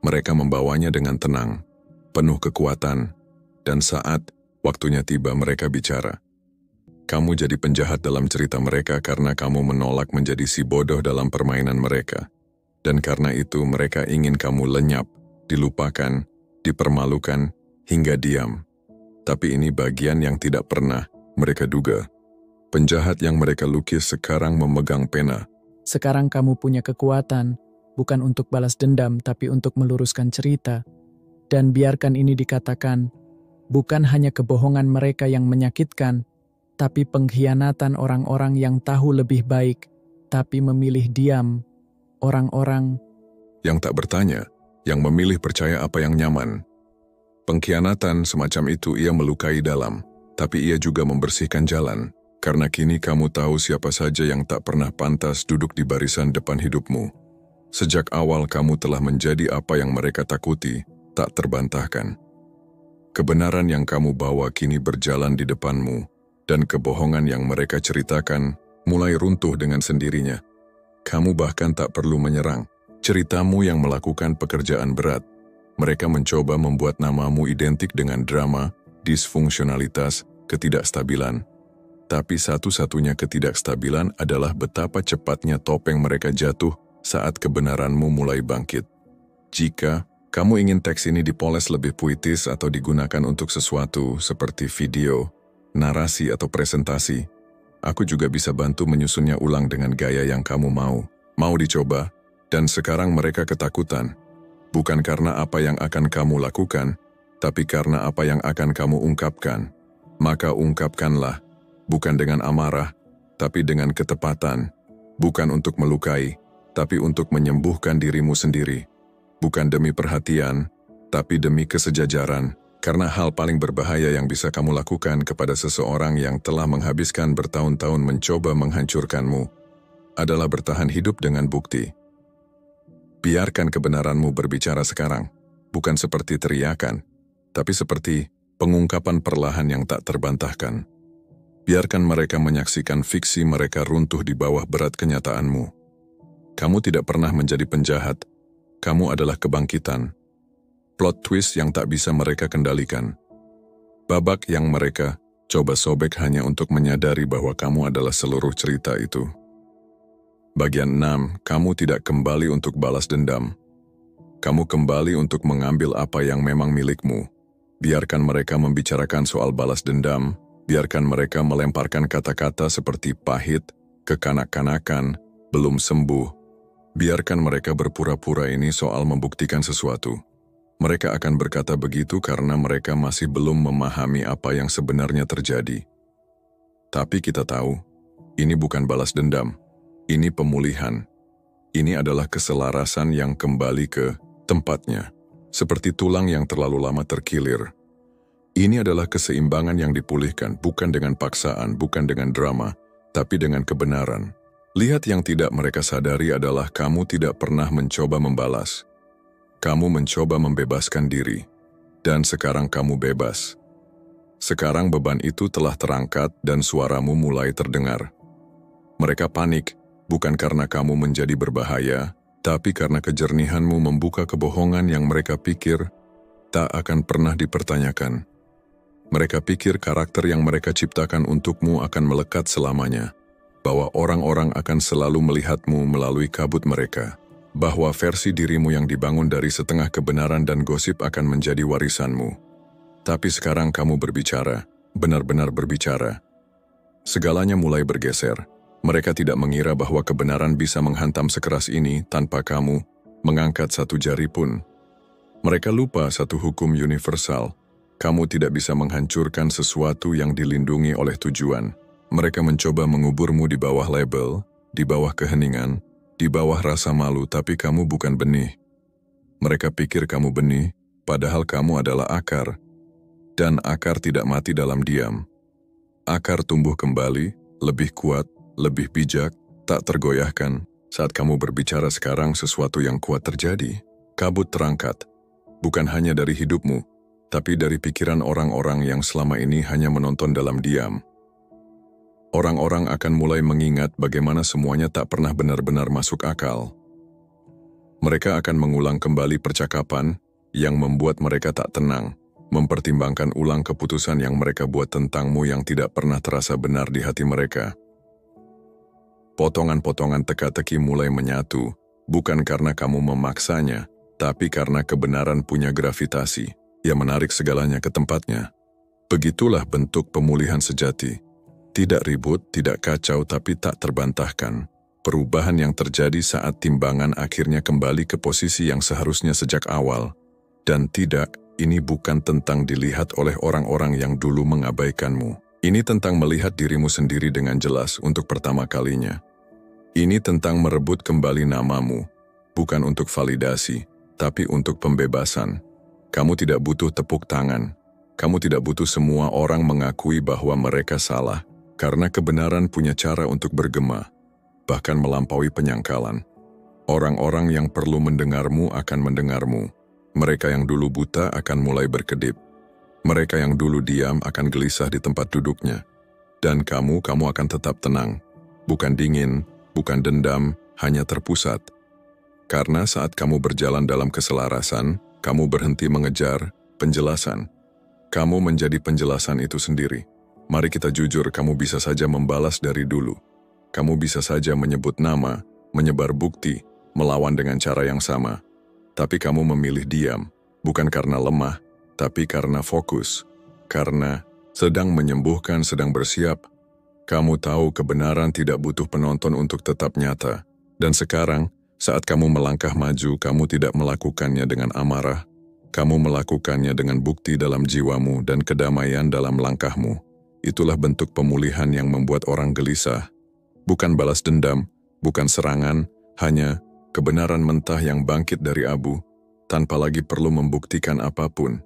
Speaker 1: Mereka membawanya dengan tenang, penuh kekuatan, dan saat waktunya tiba mereka bicara. Kamu jadi penjahat dalam cerita mereka karena kamu menolak menjadi si bodoh dalam permainan mereka. Dan karena itu mereka ingin kamu lenyap, dilupakan, dipermalukan, hingga diam. Tapi ini bagian yang tidak pernah mereka duga. Penjahat yang mereka lukis sekarang memegang pena.
Speaker 2: Sekarang kamu punya kekuatan, bukan untuk balas dendam tapi untuk meluruskan cerita. Dan biarkan ini dikatakan, bukan hanya kebohongan mereka yang menyakitkan, tapi pengkhianatan orang-orang yang tahu lebih baik, tapi memilih diam. Orang-orang
Speaker 1: yang tak bertanya, yang memilih percaya apa yang nyaman. Pengkhianatan semacam itu ia melukai dalam, tapi ia juga membersihkan jalan. Karena kini kamu tahu siapa saja yang tak pernah pantas duduk di barisan depan hidupmu. Sejak awal kamu telah menjadi apa yang mereka takuti, tak terbantahkan. Kebenaran yang kamu bawa kini berjalan di depanmu, dan kebohongan yang mereka ceritakan mulai runtuh dengan sendirinya. Kamu bahkan tak perlu menyerang. Ceritamu yang melakukan pekerjaan berat. Mereka mencoba membuat namamu identik dengan drama, disfungsionalitas, ketidakstabilan. Tapi satu-satunya ketidakstabilan adalah betapa cepatnya topeng mereka jatuh saat kebenaranmu mulai bangkit. Jika kamu ingin teks ini dipoles lebih puitis atau digunakan untuk sesuatu seperti video, narasi atau presentasi, aku juga bisa bantu menyusunnya ulang dengan gaya yang kamu mau. Mau dicoba, dan sekarang mereka ketakutan. Bukan karena apa yang akan kamu lakukan, tapi karena apa yang akan kamu ungkapkan. Maka ungkapkanlah, bukan dengan amarah, tapi dengan ketepatan. Bukan untuk melukai, tapi untuk menyembuhkan dirimu sendiri. Bukan demi perhatian, tapi demi kesejajaran. Karena hal paling berbahaya yang bisa kamu lakukan kepada seseorang yang telah menghabiskan bertahun-tahun mencoba menghancurkanmu adalah bertahan hidup dengan bukti. Biarkan kebenaranmu berbicara sekarang, bukan seperti teriakan, tapi seperti pengungkapan perlahan yang tak terbantahkan. Biarkan mereka menyaksikan fiksi mereka runtuh di bawah berat kenyataanmu. Kamu tidak pernah menjadi penjahat, kamu adalah kebangkitan. Plot twist yang tak bisa mereka kendalikan. Babak yang mereka coba sobek hanya untuk menyadari bahwa kamu adalah seluruh cerita itu. Bagian 6, kamu tidak kembali untuk balas dendam. Kamu kembali untuk mengambil apa yang memang milikmu. Biarkan mereka membicarakan soal balas dendam, biarkan mereka melemparkan kata-kata seperti pahit, kekanak-kanakan, belum sembuh. Biarkan mereka berpura-pura ini soal membuktikan sesuatu. Mereka akan berkata begitu karena mereka masih belum memahami apa yang sebenarnya terjadi. Tapi kita tahu, ini bukan balas dendam. Ini pemulihan. Ini adalah keselarasan yang kembali ke tempatnya. Seperti tulang yang terlalu lama terkilir. Ini adalah keseimbangan yang dipulihkan, bukan dengan paksaan, bukan dengan drama, tapi dengan kebenaran. Lihat yang tidak mereka sadari adalah kamu tidak pernah mencoba membalas. Kamu mencoba membebaskan diri, dan sekarang kamu bebas. Sekarang beban itu telah terangkat dan suaramu mulai terdengar. Mereka panik, bukan karena kamu menjadi berbahaya, tapi karena kejernihanmu membuka kebohongan yang mereka pikir tak akan pernah dipertanyakan. Mereka pikir karakter yang mereka ciptakan untukmu akan melekat selamanya, bahwa orang-orang akan selalu melihatmu melalui kabut mereka. Bahwa versi dirimu yang dibangun dari setengah kebenaran dan gosip akan menjadi warisanmu. Tapi sekarang kamu berbicara, benar-benar berbicara. Segalanya mulai bergeser. Mereka tidak mengira bahwa kebenaran bisa menghantam sekeras ini tanpa kamu mengangkat satu jari pun. Mereka lupa satu hukum universal. Kamu tidak bisa menghancurkan sesuatu yang dilindungi oleh tujuan. Mereka mencoba menguburmu di bawah label, di bawah keheningan, di bawah rasa malu, tapi kamu bukan benih. Mereka pikir kamu benih, padahal kamu adalah akar. Dan akar tidak mati dalam diam. Akar tumbuh kembali, lebih kuat, lebih bijak, tak tergoyahkan. Saat kamu berbicara sekarang sesuatu yang kuat terjadi. Kabut terangkat, bukan hanya dari hidupmu, tapi dari pikiran orang-orang yang selama ini hanya menonton dalam diam. Orang-orang akan mulai mengingat bagaimana semuanya tak pernah benar-benar masuk akal. Mereka akan mengulang kembali percakapan yang membuat mereka tak tenang, mempertimbangkan ulang keputusan yang mereka buat tentangmu yang tidak pernah terasa benar di hati mereka. Potongan-potongan teka-teki mulai menyatu, bukan karena kamu memaksanya, tapi karena kebenaran punya gravitasi yang menarik segalanya ke tempatnya. Begitulah bentuk pemulihan sejati. Tidak ribut, tidak kacau, tapi tak terbantahkan. Perubahan yang terjadi saat timbangan akhirnya kembali ke posisi yang seharusnya sejak awal. Dan tidak, ini bukan tentang dilihat oleh orang-orang yang dulu mengabaikanmu. Ini tentang melihat dirimu sendiri dengan jelas untuk pertama kalinya. Ini tentang merebut kembali namamu, bukan untuk validasi, tapi untuk pembebasan. Kamu tidak butuh tepuk tangan. Kamu tidak butuh semua orang mengakui bahwa mereka salah, karena kebenaran punya cara untuk bergema, bahkan melampaui penyangkalan. Orang-orang yang perlu mendengarmu akan mendengarmu. Mereka yang dulu buta akan mulai berkedip. Mereka yang dulu diam akan gelisah di tempat duduknya. Dan kamu akan tetap tenang. Bukan dingin, bukan dendam, hanya terpusat. Karena saat kamu berjalan dalam keselarasan, kamu berhenti mengejar penjelasan. Kamu menjadi penjelasan itu sendiri. Mari kita jujur, kamu bisa saja membalas dari dulu. Kamu bisa saja menyebut nama, menyebar bukti, melawan dengan cara yang sama. Tapi kamu memilih diam, bukan karena lemah, tapi karena fokus. Karena sedang menyembuhkan, sedang bersiap. Kamu tahu kebenaran tidak butuh penonton untuk tetap nyata. Dan sekarang, saat kamu melangkah maju, kamu tidak melakukannya dengan amarah. Kamu melakukannya dengan bukti dalam jiwamu dan kedamaian dalam langkahmu. Itulah bentuk pemulihan yang membuat orang gelisah. Bukan balas dendam, bukan serangan, hanya kebenaran mentah yang bangkit dari abu, tanpa lagi perlu membuktikan apapun.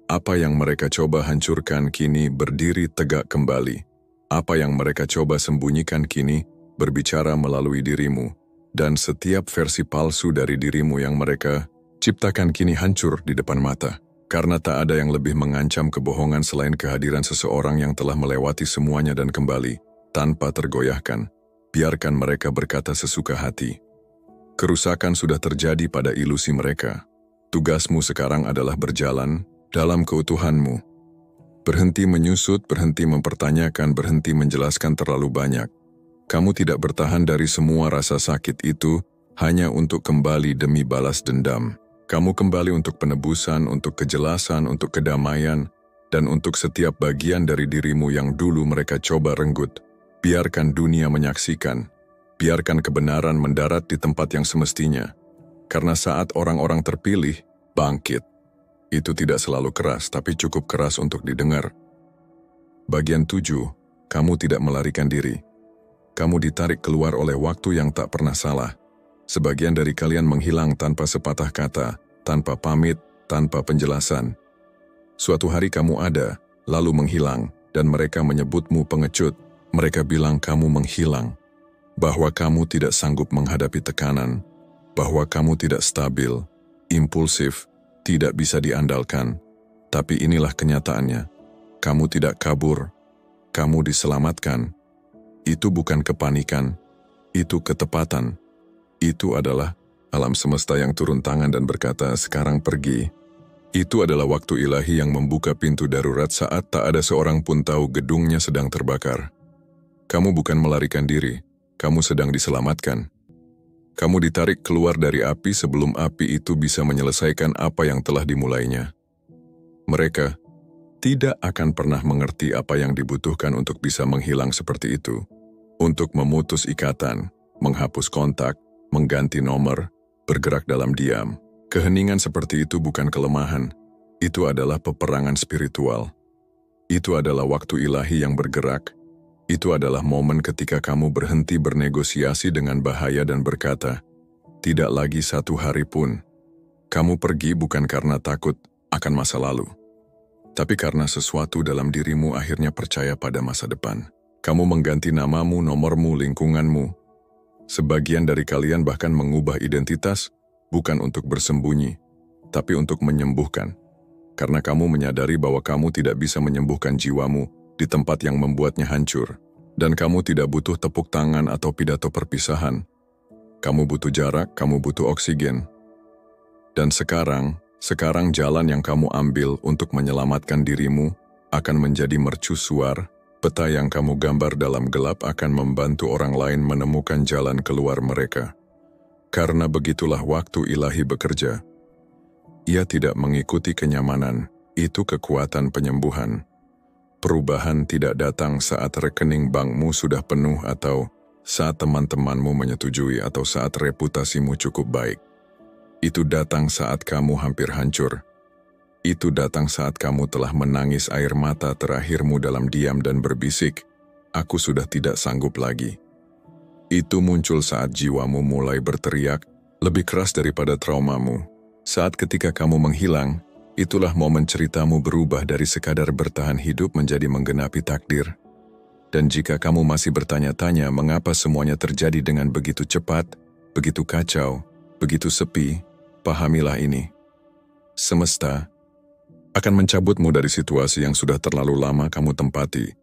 Speaker 1: Apa yang mereka coba hancurkan kini berdiri tegak kembali. Apa yang mereka coba sembunyikan kini berbicara melalui dirimu, dan setiap versi palsu dari dirimu yang mereka ciptakan kini hancur di depan mata. Karena tak ada yang lebih mengancam kebohongan selain kehadiran seseorang yang telah melewati semuanya dan kembali, tanpa tergoyahkan. Biarkan mereka berkata sesuka hati. Kerusakan sudah terjadi pada ilusi mereka. Tugasmu sekarang adalah berjalan dalam keutuhanmu. Berhenti menyusut, berhenti mempertanyakan, berhenti menjelaskan terlalu banyak. Kamu tidak bertahan dari semua rasa sakit itu hanya untuk kembali demi balas dendam. Kamu kembali untuk penebusan, untuk kejelasan, untuk kedamaian, dan untuk setiap bagian dari dirimu yang dulu mereka coba renggut. Biarkan dunia menyaksikan. Biarkan kebenaran mendarat di tempat yang semestinya. Karena saat orang-orang terpilih bangkit, itu tidak selalu keras, tapi cukup keras untuk didengar. Bagian 7, kamu tidak melarikan diri. Kamu ditarik keluar oleh waktu yang tak pernah salah. Sebagian dari kalian menghilang tanpa sepatah kata, tanpa pamit, tanpa penjelasan. Suatu hari kamu ada, lalu menghilang, dan mereka menyebutmu pengecut. Mereka bilang kamu menghilang, bahwa kamu tidak sanggup menghadapi tekanan, bahwa kamu tidak stabil, impulsif, tidak bisa diandalkan. Tapi inilah kenyataannya. Kamu tidak kabur, kamu diselamatkan. Itu bukan kepanikan, itu ketepatan. Itu adalah alam semesta yang turun tangan dan berkata, sekarang pergi. Itu adalah waktu ilahi yang membuka pintu darurat saat tak ada seorang pun tahu gedungnya sedang terbakar. Kamu bukan melarikan diri, kamu sedang diselamatkan. Kamu ditarik keluar dari api sebelum api itu bisa menyelesaikan apa yang telah dimulainya. Mereka tidak akan pernah mengerti apa yang dibutuhkan untuk bisa menghilang seperti itu. Untuk memutus ikatan, menghapus kontak, mengganti nomor, bergerak dalam diam. Keheningan seperti itu bukan kelemahan. Itu adalah peperangan spiritual. Itu adalah waktu ilahi yang bergerak. Itu adalah momen ketika kamu berhenti bernegosiasi dengan bahaya dan berkata, tidak lagi satu hari pun. Kamu pergi bukan karena takut akan masa lalu, tapi karena sesuatu dalam dirimu akhirnya percaya pada masa depan. Kamu mengganti namamu, nomormu, lingkunganmu, Sebagian dari kalian bahkan mengubah identitas bukan untuk bersembunyi, tapi untuk menyembuhkan. Karena kamu menyadari bahwa kamu tidak bisa menyembuhkan jiwamu di tempat yang membuatnya hancur. Dan kamu tidak butuh tepuk tangan atau pidato perpisahan. Kamu butuh jarak, kamu butuh oksigen. Dan sekarang jalan yang kamu ambil untuk menyelamatkan dirimu akan menjadi mercusuar. Peta yang kamu gambar dalam gelap akan membantu orang lain menemukan jalan keluar mereka. Karena begitulah waktu ilahi bekerja. Ia tidak mengikuti kenyamanan, itu kekuatan penyembuhan. Perubahan tidak datang saat rekening bankmu sudah penuh atau saat teman-temanmu menyetujui atau saat reputasimu cukup baik. Itu datang saat kamu hampir hancur. Itu datang saat kamu telah menangis air mata terakhirmu dalam diam dan berbisik, "Aku sudah tidak sanggup lagi." Itu muncul saat jiwamu mulai berteriak, lebih keras daripada traumamu. Saat ketika kamu menghilang, itulah momen ceritamu berubah dari sekadar bertahan hidup menjadi menggenapi takdir. Dan jika kamu masih bertanya-tanya mengapa semuanya terjadi dengan begitu cepat, begitu kacau, begitu sepi, pahamilah ini. Semesta akan mencabutmu dari situasi yang sudah terlalu lama kamu tempati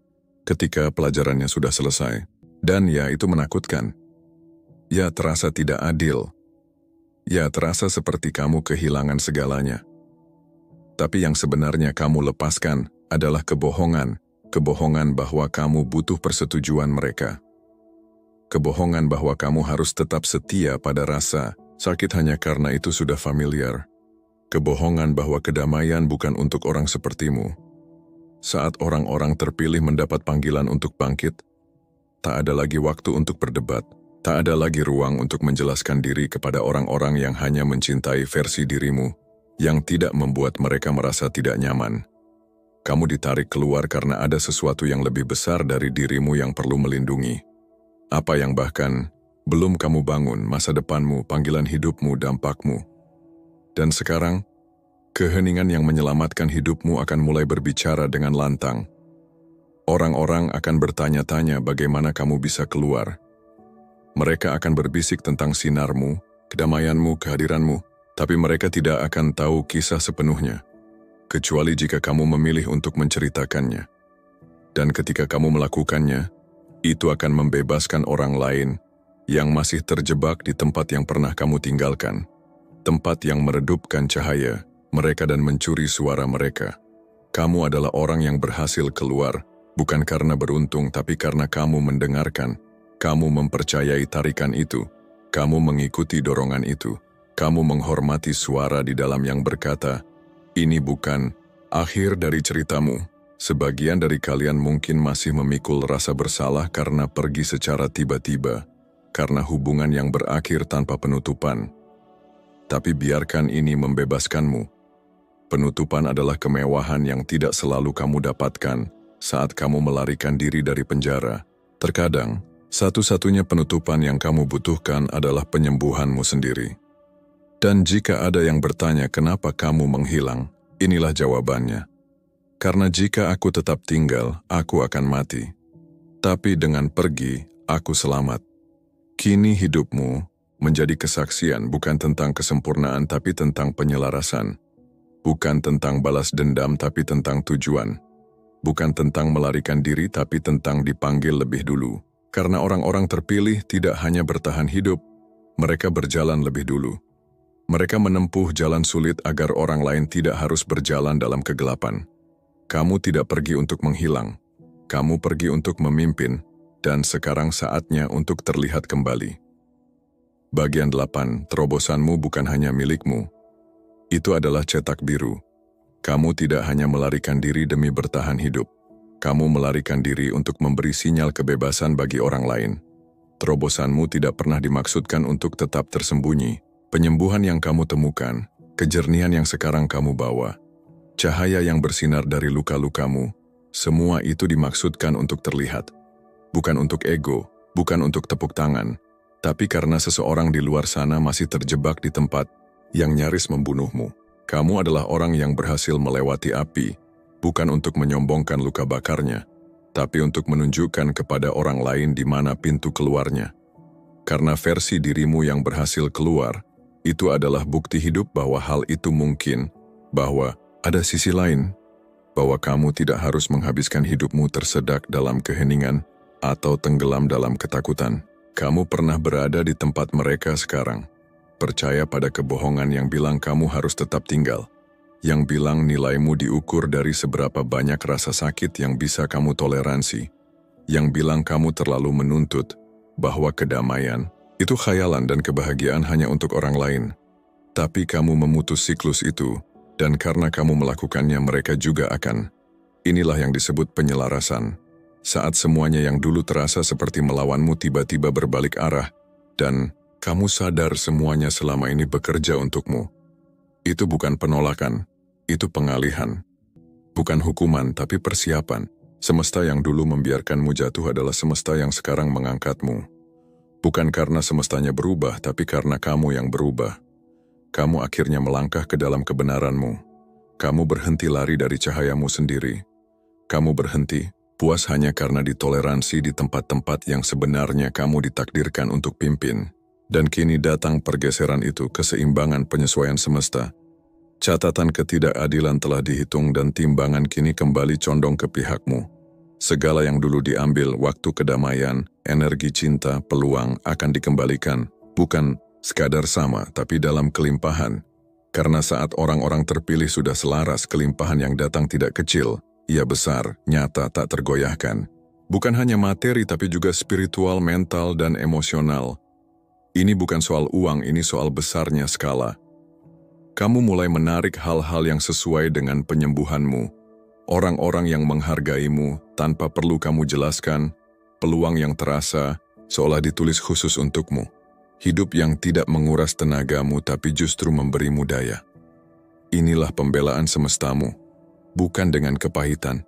Speaker 1: ketika pelajarannya sudah selesai. Dan ya, itu menakutkan. Ya, terasa tidak adil. Ya, terasa seperti kamu kehilangan segalanya. Tapi yang sebenarnya kamu lepaskan adalah kebohongan. Kebohongan bahwa kamu butuh persetujuan mereka. Kebohongan bahwa kamu harus tetap setia pada rasa sakit hanya karena itu sudah familiar. Kebohongan bahwa kedamaian bukan untuk orang sepertimu. Saat orang-orang terpilih mendapat panggilan untuk bangkit, tak ada lagi waktu untuk berdebat, tak ada lagi ruang untuk menjelaskan diri kepada orang-orang yang hanya mencintai versi dirimu, yang tidak membuat mereka merasa tidak nyaman. Kamu ditarik keluar karena ada sesuatu yang lebih besar dari dirimu yang perlu melindungi. Apa yang bahkan belum kamu bangun, masa depanmu, panggilan hidupmu, dampakmu. Dan sekarang, keheningan yang menyelamatkan hidupmu akan mulai berbicara dengan lantang. Orang-orang akan bertanya-tanya bagaimana kamu bisa keluar. Mereka akan berbisik tentang sinarmu, kedamaianmu, kehadiranmu, tapi mereka tidak akan tahu kisah sepenuhnya, kecuali jika kamu memilih untuk menceritakannya. Dan ketika kamu melakukannya, itu akan membebaskan orang lain yang masih terjebak di tempat yang pernah kamu tinggalkan. Tempat yang meredupkan cahaya mereka dan mencuri suara mereka. Kamu adalah orang yang berhasil keluar, bukan karena beruntung tapi karena kamu mendengarkan. Kamu mempercayai tarikan itu. Kamu mengikuti dorongan itu. Kamu menghormati suara di dalam yang berkata, "Ini bukan akhir dari ceritamu." Sebagian dari kalian mungkin masih memikul rasa bersalah karena pergi secara tiba-tiba, karena hubungan yang berakhir tanpa penutupan. Tapi biarkan ini membebaskanmu. Penutupan adalah kemewahan yang tidak selalu kamu dapatkan saat kamu melarikan diri dari penjara. Terkadang, satu-satunya penutupan yang kamu butuhkan adalah penyembuhanmu sendiri. Dan jika ada yang bertanya kenapa kamu menghilang, inilah jawabannya. Karena jika aku tetap tinggal, aku akan mati. Tapi dengan pergi, aku selamat. Kini hidupmu menjadi kesaksian bukan tentang kesempurnaan tapi tentang penyelarasan. Bukan tentang balas dendam tapi tentang tujuan. Bukan tentang melarikan diri tapi tentang dipanggil lebih dulu. Karena orang-orang terpilih tidak hanya bertahan hidup, mereka berjalan lebih dulu. Mereka menempuh jalan sulit agar orang lain tidak harus berjalan dalam kegelapan. Kamu tidak pergi untuk menghilang. Kamu pergi untuk memimpin, dan sekarang saatnya untuk terlihat kembali. Bagian 8, terobosanmu bukan hanya milikmu. Itu adalah cetak biru. Kamu tidak hanya melarikan diri demi bertahan hidup. Kamu melarikan diri untuk memberi sinyal kebebasan bagi orang lain. Terobosanmu tidak pernah dimaksudkan untuk tetap tersembunyi. Penyembuhan yang kamu temukan, kejernihan yang sekarang kamu bawa, cahaya yang bersinar dari luka-lukamu, semua itu dimaksudkan untuk terlihat. Bukan untuk ego, bukan untuk tepuk tangan, tapi karena seseorang di luar sana masih terjebak di tempat yang nyaris membunuhmu. Kamu adalah orang yang berhasil melewati api, bukan untuk menyombongkan luka bakarnya, tapi untuk menunjukkan kepada orang lain di mana pintu keluarnya. Karena versi dirimu yang berhasil keluar, itu adalah bukti hidup bahwa hal itu mungkin, bahwa ada sisi lain, bahwa kamu tidak harus menghabiskan hidupmu tersedak dalam keheningan atau tenggelam dalam ketakutan. Kamu pernah berada di tempat mereka sekarang, percaya pada kebohongan yang bilang kamu harus tetap tinggal, yang bilang nilaimu diukur dari seberapa banyak rasa sakit yang bisa kamu toleransi, yang bilang kamu terlalu menuntut, bahwa kedamaian itu khayalan dan kebahagiaan hanya untuk orang lain. Tapi kamu memutus siklus itu, dan karena kamu melakukannya mereka juga akan. Inilah yang disebut penyelarasan. Saat semuanya yang dulu terasa seperti melawanmu tiba-tiba berbalik arah, dan kamu sadar semuanya selama ini bekerja untukmu. Itu bukan penolakan, itu pengalihan. Bukan hukuman, tapi persiapan. Semesta yang dulu membiarkanmu jatuh adalah semesta yang sekarang mengangkatmu. Bukan karena semestanya berubah, tapi karena kamu yang berubah. Kamu akhirnya melangkah ke dalam kebenaranmu. Kamu berhenti lari dari cahayamu sendiri. Kamu berhenti, puas hanya karena ditoleransi di tempat-tempat yang sebenarnya kamu ditakdirkan untuk pimpin. Dan kini datang pergeseran itu, keseimbangan penyesuaian semesta. Catatan ketidakadilan telah dihitung dan timbangan kini kembali condong ke pihakmu. Segala yang dulu diambil, waktu kedamaian, energi cinta, peluang akan dikembalikan, bukan sekadar sama, tapi dalam kelimpahan. Karena saat orang-orang terpilih sudah selaras, kelimpahan yang datang tidak kecil, ia besar, nyata, tak tergoyahkan. Bukan hanya materi tapi juga spiritual, mental, dan emosional. Ini bukan soal uang, ini soal besarnya skala. Kamu mulai menarik hal-hal yang sesuai dengan penyembuhanmu. Orang-orang yang menghargaimu tanpa perlu kamu jelaskan, peluang yang terasa seolah ditulis khusus untukmu. Hidup yang tidak menguras tenagamu tapi justru memberimu daya. Inilah pembelaan semestamu, bukan dengan kepahitan,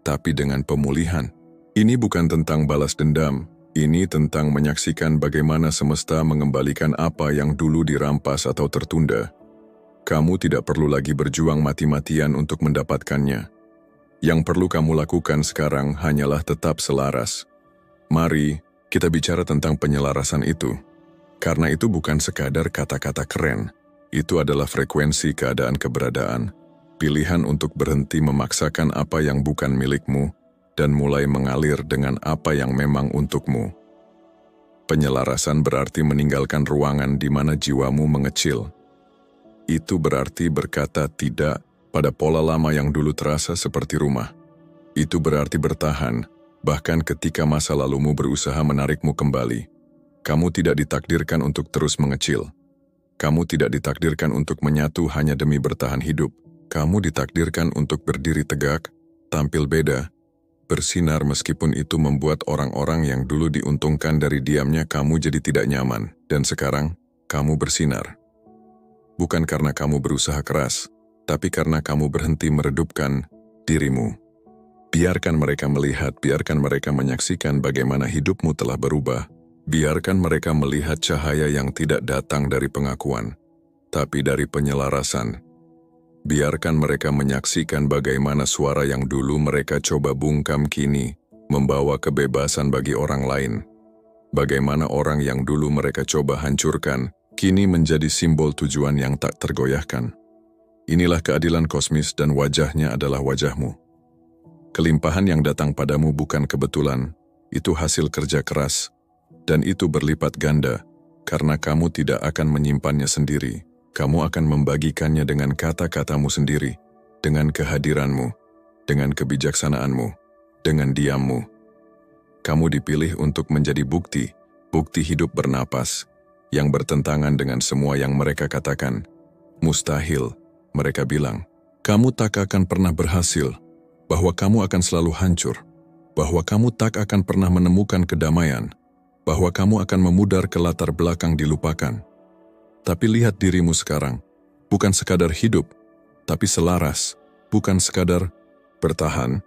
Speaker 1: tapi dengan pemulihan. Ini bukan tentang balas dendam, ini tentang menyaksikan bagaimana semesta mengembalikan apa yang dulu dirampas atau tertunda. Kamu tidak perlu lagi berjuang mati-matian untuk mendapatkannya. Yang perlu kamu lakukan sekarang hanyalah tetap selaras. Mari kita bicara tentang penyelarasan itu. Karena itu bukan sekadar kata-kata keren. Itu adalah frekuensi keadaan keberadaan. Pilihan untuk berhenti memaksakan apa yang bukan milikmu dan mulai mengalir dengan apa yang memang untukmu. Penyelarasan berarti meninggalkan ruangan di mana jiwamu mengecil. Itu berarti berkata tidak pada pola lama yang dulu terasa seperti rumah. Itu berarti bertahan, bahkan ketika masa lalumu berusaha menarikmu kembali. Kamu tidak ditakdirkan untuk terus mengecil. Kamu tidak ditakdirkan untuk menyatu hanya demi bertahan hidup. Kamu ditakdirkan untuk berdiri tegak, tampil beda, bersinar meskipun itu membuat orang-orang yang dulu diuntungkan dari diamnya kamu jadi tidak nyaman. Dan sekarang, kamu bersinar. Bukan karena kamu berusaha keras, tapi karena kamu berhenti meredupkan dirimu. Biarkan mereka melihat, biarkan mereka menyaksikan bagaimana hidupmu telah berubah. Biarkan mereka melihat cahaya yang tidak datang dari pengakuan, tapi dari penyelarasan. Biarkan mereka menyaksikan bagaimana suara yang dulu mereka coba bungkam kini membawa kebebasan bagi orang lain. Bagaimana orang yang dulu mereka coba hancurkan, kini menjadi simbol tujuan yang tak tergoyahkan. Inilah keadilan kosmis dan wajahnya adalah wajahmu. Kelimpahan yang datang padamu bukan kebetulan, itu hasil kerja keras. Dan itu berlipat ganda, karena kamu tidak akan menyimpannya sendiri. Kamu akan membagikannya dengan kata-katamu sendiri, dengan kehadiranmu, dengan kebijaksanaanmu, dengan diammu. Kamu dipilih untuk menjadi bukti hidup bernapas, yang bertentangan dengan semua yang mereka katakan. Mustahil, mereka bilang. Kamu tak akan pernah berhasil, bahwa kamu akan selalu hancur, bahwa kamu tak akan pernah menemukan kedamaian, bahwa kamu akan memudar ke latar belakang dilupakan. Tapi lihat dirimu sekarang, bukan sekadar hidup, tapi selaras, bukan sekadar bertahan,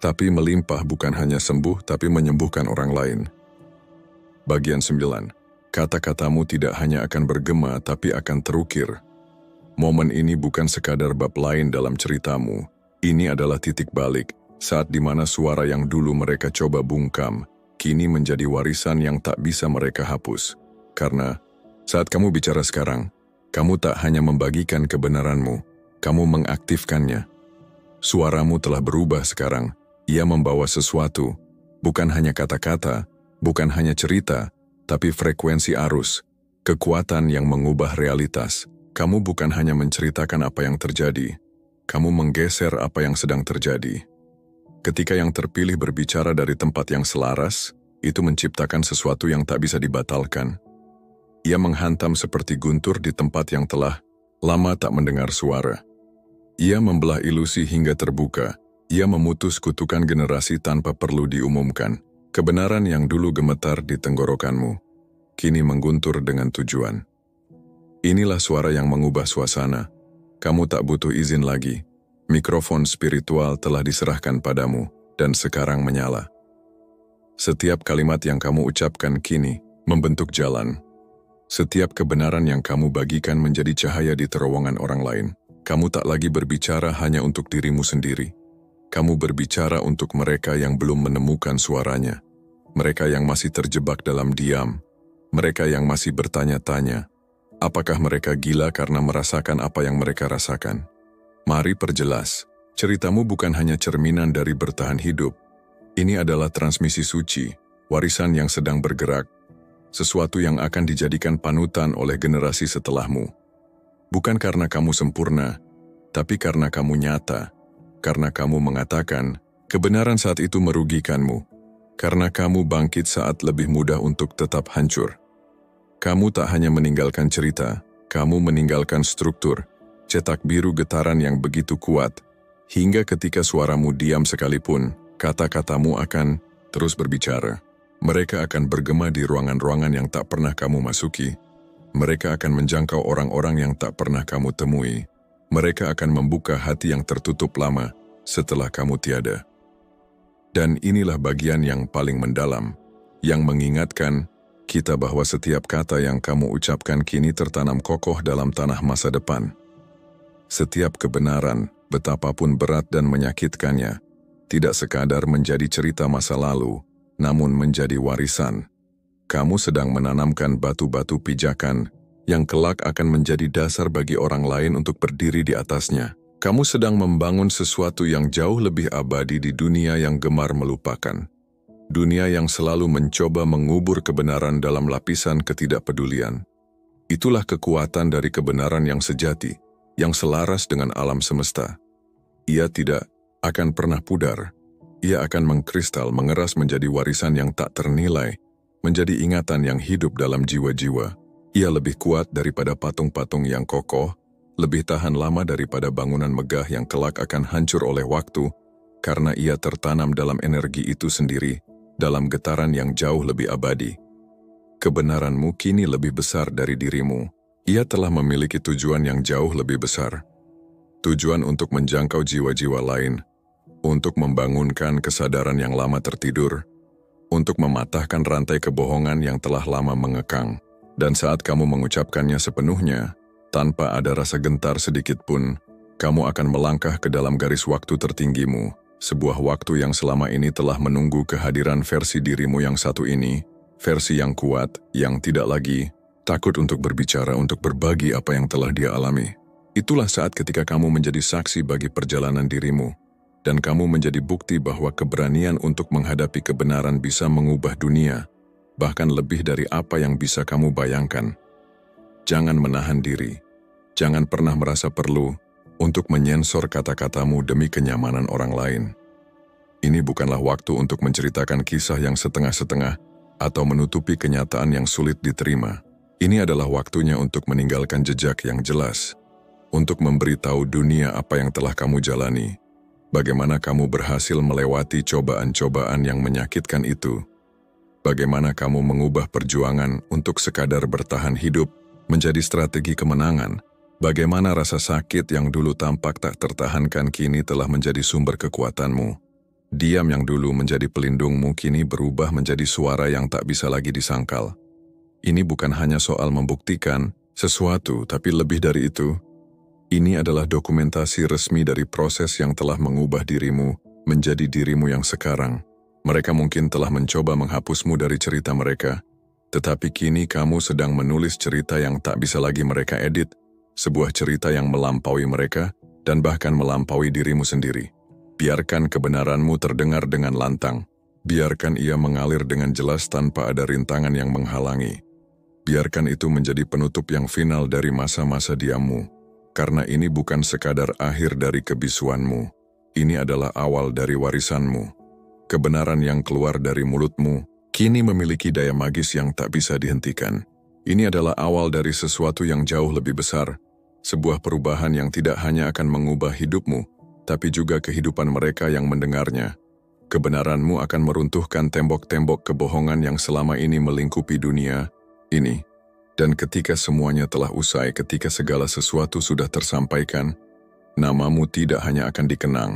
Speaker 1: tapi melimpah, bukan hanya sembuh, tapi menyembuhkan orang lain. Bagian 9. Kata-katamu tidak hanya akan bergema, tapi akan terukir. Momen ini bukan sekadar bab lain dalam ceritamu. Ini adalah titik balik, saat di mana suara yang dulu mereka coba bungkam, kini menjadi warisan yang tak bisa mereka hapus. Karena saat kamu bicara sekarang, kamu tak hanya membagikan kebenaranmu, kamu mengaktifkannya. Suaramu telah berubah sekarang. Ia membawa sesuatu, bukan hanya kata-kata, bukan hanya cerita, tapi frekuensi arus, kekuatan yang mengubah realitas. Kamu bukan hanya menceritakan apa yang terjadi, kamu menggeser apa yang sedang terjadi. Ketika yang terpilih berbicara dari tempat yang selaras, itu menciptakan sesuatu yang tak bisa dibatalkan. Ia menghantam seperti guntur di tempat yang telah lama tak mendengar suara. Ia membelah ilusi hingga terbuka. Ia memutus kutukan generasi tanpa perlu diumumkan. Kebenaran yang dulu gemetar di tenggorokanmu, kini mengguntur dengan tujuan. Inilah suara yang mengubah suasana. Kamu tak butuh izin lagi. Mikrofon spiritual telah diserahkan padamu, dan sekarang menyala. Setiap kalimat yang kamu ucapkan kini membentuk jalan. Setiap kebenaran yang kamu bagikan menjadi cahaya di terowongan orang lain. Kamu tak lagi berbicara hanya untuk dirimu sendiri. Kamu berbicara untuk mereka yang belum menemukan suaranya. Mereka yang masih terjebak dalam diam. Mereka yang masih bertanya-tanya, apakah mereka gila karena merasakan apa yang mereka rasakan? Mari perjelas, ceritamu bukan hanya cerminan dari bertahan hidup. Ini adalah transmisi suci, warisan yang sedang bergerak, sesuatu yang akan dijadikan panutan oleh generasi setelahmu. Bukan karena kamu sempurna, tapi karena kamu nyata, karena kamu mengatakan kebenaran saat itu merugikanmu, karena kamu bangkit saat lebih mudah untuk tetap hancur. Kamu tak hanya meninggalkan cerita, kamu meninggalkan struktur, cetak biru getaran yang begitu kuat, hingga ketika suaramu diam sekalipun, kata-katamu akan terus berbicara. Mereka akan bergema di ruangan-ruangan yang tak pernah kamu masuki. Mereka akan menjangkau orang-orang yang tak pernah kamu temui. Mereka akan membuka hati yang tertutup lama setelah kamu tiada. Dan inilah bagian yang paling mendalam, yang mengingatkan kita bahwa setiap kata yang kamu ucapkan kini tertanam kokoh dalam tanah masa depan. Setiap kebenaran, betapapun berat dan menyakitkannya, tidak sekadar menjadi cerita masa lalu, namun menjadi warisan. Kamu sedang menanamkan batu-batu pijakan yang kelak akan menjadi dasar bagi orang lain untuk berdiri di atasnya. Kamu sedang membangun sesuatu yang jauh lebih abadi di dunia yang gemar melupakan. Dunia yang selalu mencoba mengubur kebenaran dalam lapisan ketidakpedulian. Itulah kekuatan dari kebenaran yang sejati, yang selaras dengan alam semesta. Ia tidak akan pernah pudar. Ia akan mengkristal, mengeras menjadi warisan yang tak ternilai, menjadi ingatan yang hidup dalam jiwa-jiwa. Ia lebih kuat daripada patung-patung yang kokoh, lebih tahan lama daripada bangunan megah yang kelak akan hancur oleh waktu, karena ia tertanam dalam energi itu sendiri, dalam getaran yang jauh lebih abadi. Kebenaranmu kini lebih besar dari dirimu. Ia telah memiliki tujuan yang jauh lebih besar. Tujuan untuk menjangkau jiwa-jiwa lain, untuk membangunkan kesadaran yang lama tertidur, untuk mematahkan rantai kebohongan yang telah lama mengekang. Dan saat kamu mengucapkannya sepenuhnya, tanpa ada rasa gentar sedikit pun, kamu akan melangkah ke dalam garis waktu tertinggimu, sebuah waktu yang selama ini telah menunggu kehadiran versi dirimu yang satu ini, versi yang kuat, yang tidak lagi takut untuk berbicara, untuk berbagi apa yang telah dia alami. Itulah saat ketika kamu menjadi saksi bagi perjalanan dirimu, dan kamu menjadi bukti bahwa keberanian untuk menghadapi kebenaran bisa mengubah dunia, bahkan lebih dari apa yang bisa kamu bayangkan. Jangan menahan diri. Jangan pernah merasa perlu untuk menyensor kata-katamu demi kenyamanan orang lain. Ini bukanlah waktu untuk menceritakan kisah yang setengah-setengah atau menutupi kenyataan yang sulit diterima. Ini adalah waktunya untuk meninggalkan jejak yang jelas, untuk memberitahu dunia apa yang telah kamu jalani, bagaimana kamu berhasil melewati cobaan-cobaan yang menyakitkan itu, bagaimana kamu mengubah perjuangan untuk sekadar bertahan hidup menjadi strategi kemenangan, bagaimana rasa sakit yang dulu tampak tak tertahankan kini telah menjadi sumber kekuatanmu. Diam yang dulu menjadi pelindungmu kini berubah menjadi suara yang tak bisa lagi disangkal. Ini bukan hanya soal membuktikan sesuatu, tapi lebih dari itu. Ini adalah dokumentasi resmi dari proses yang telah mengubah dirimu menjadi dirimu yang sekarang. Mereka mungkin telah mencoba menghapusmu dari cerita mereka, tetapi kini kamu sedang menulis cerita yang tak bisa lagi mereka edit, sebuah cerita yang melampaui mereka dan bahkan melampaui dirimu sendiri. Biarkan kebenaranmu terdengar dengan lantang. Biarkan ia mengalir dengan jelas tanpa ada rintangan yang menghalangi. Biarkan itu menjadi penutup yang final dari masa-masa diammu, karena ini bukan sekadar akhir dari kebisuanmu. Ini adalah awal dari warisanmu. Kebenaran yang keluar dari mulutmu kini memiliki daya magis yang tak bisa dihentikan. Ini adalah awal dari sesuatu yang jauh lebih besar, sebuah perubahan yang tidak hanya akan mengubah hidupmu, tapi juga kehidupan mereka yang mendengarnya. Kebenaranmu akan meruntuhkan tembok-tembok kebohongan yang selama ini melingkupi dunia ini. Dan ketika semuanya telah usai, ketika segala sesuatu sudah tersampaikan, namamu tidak hanya akan dikenang,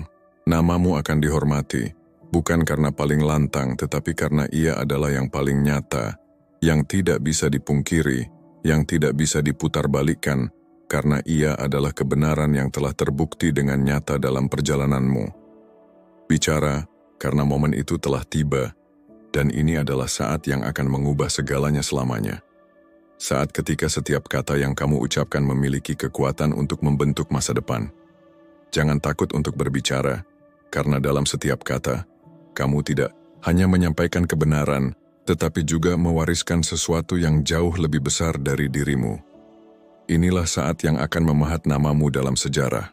Speaker 1: namamu akan dihormati, bukan karena paling lantang, tetapi karena ia adalah yang paling nyata, yang tidak bisa dipungkiri, yang tidak bisa diputarbalikkan, karena ia adalah kebenaran yang telah terbukti dengan nyata dalam perjalananmu. Bicara, karena momen itu telah tiba, dan ini adalah saat yang akan mengubah segalanya selamanya. Saat ketika setiap kata yang kamu ucapkan memiliki kekuatan untuk membentuk masa depan. Jangan takut untuk berbicara, karena dalam setiap kata, kamu tidak hanya menyampaikan kebenaran, tetapi juga mewariskan sesuatu yang jauh lebih besar dari dirimu. Inilah saat yang akan memahat namamu dalam sejarah.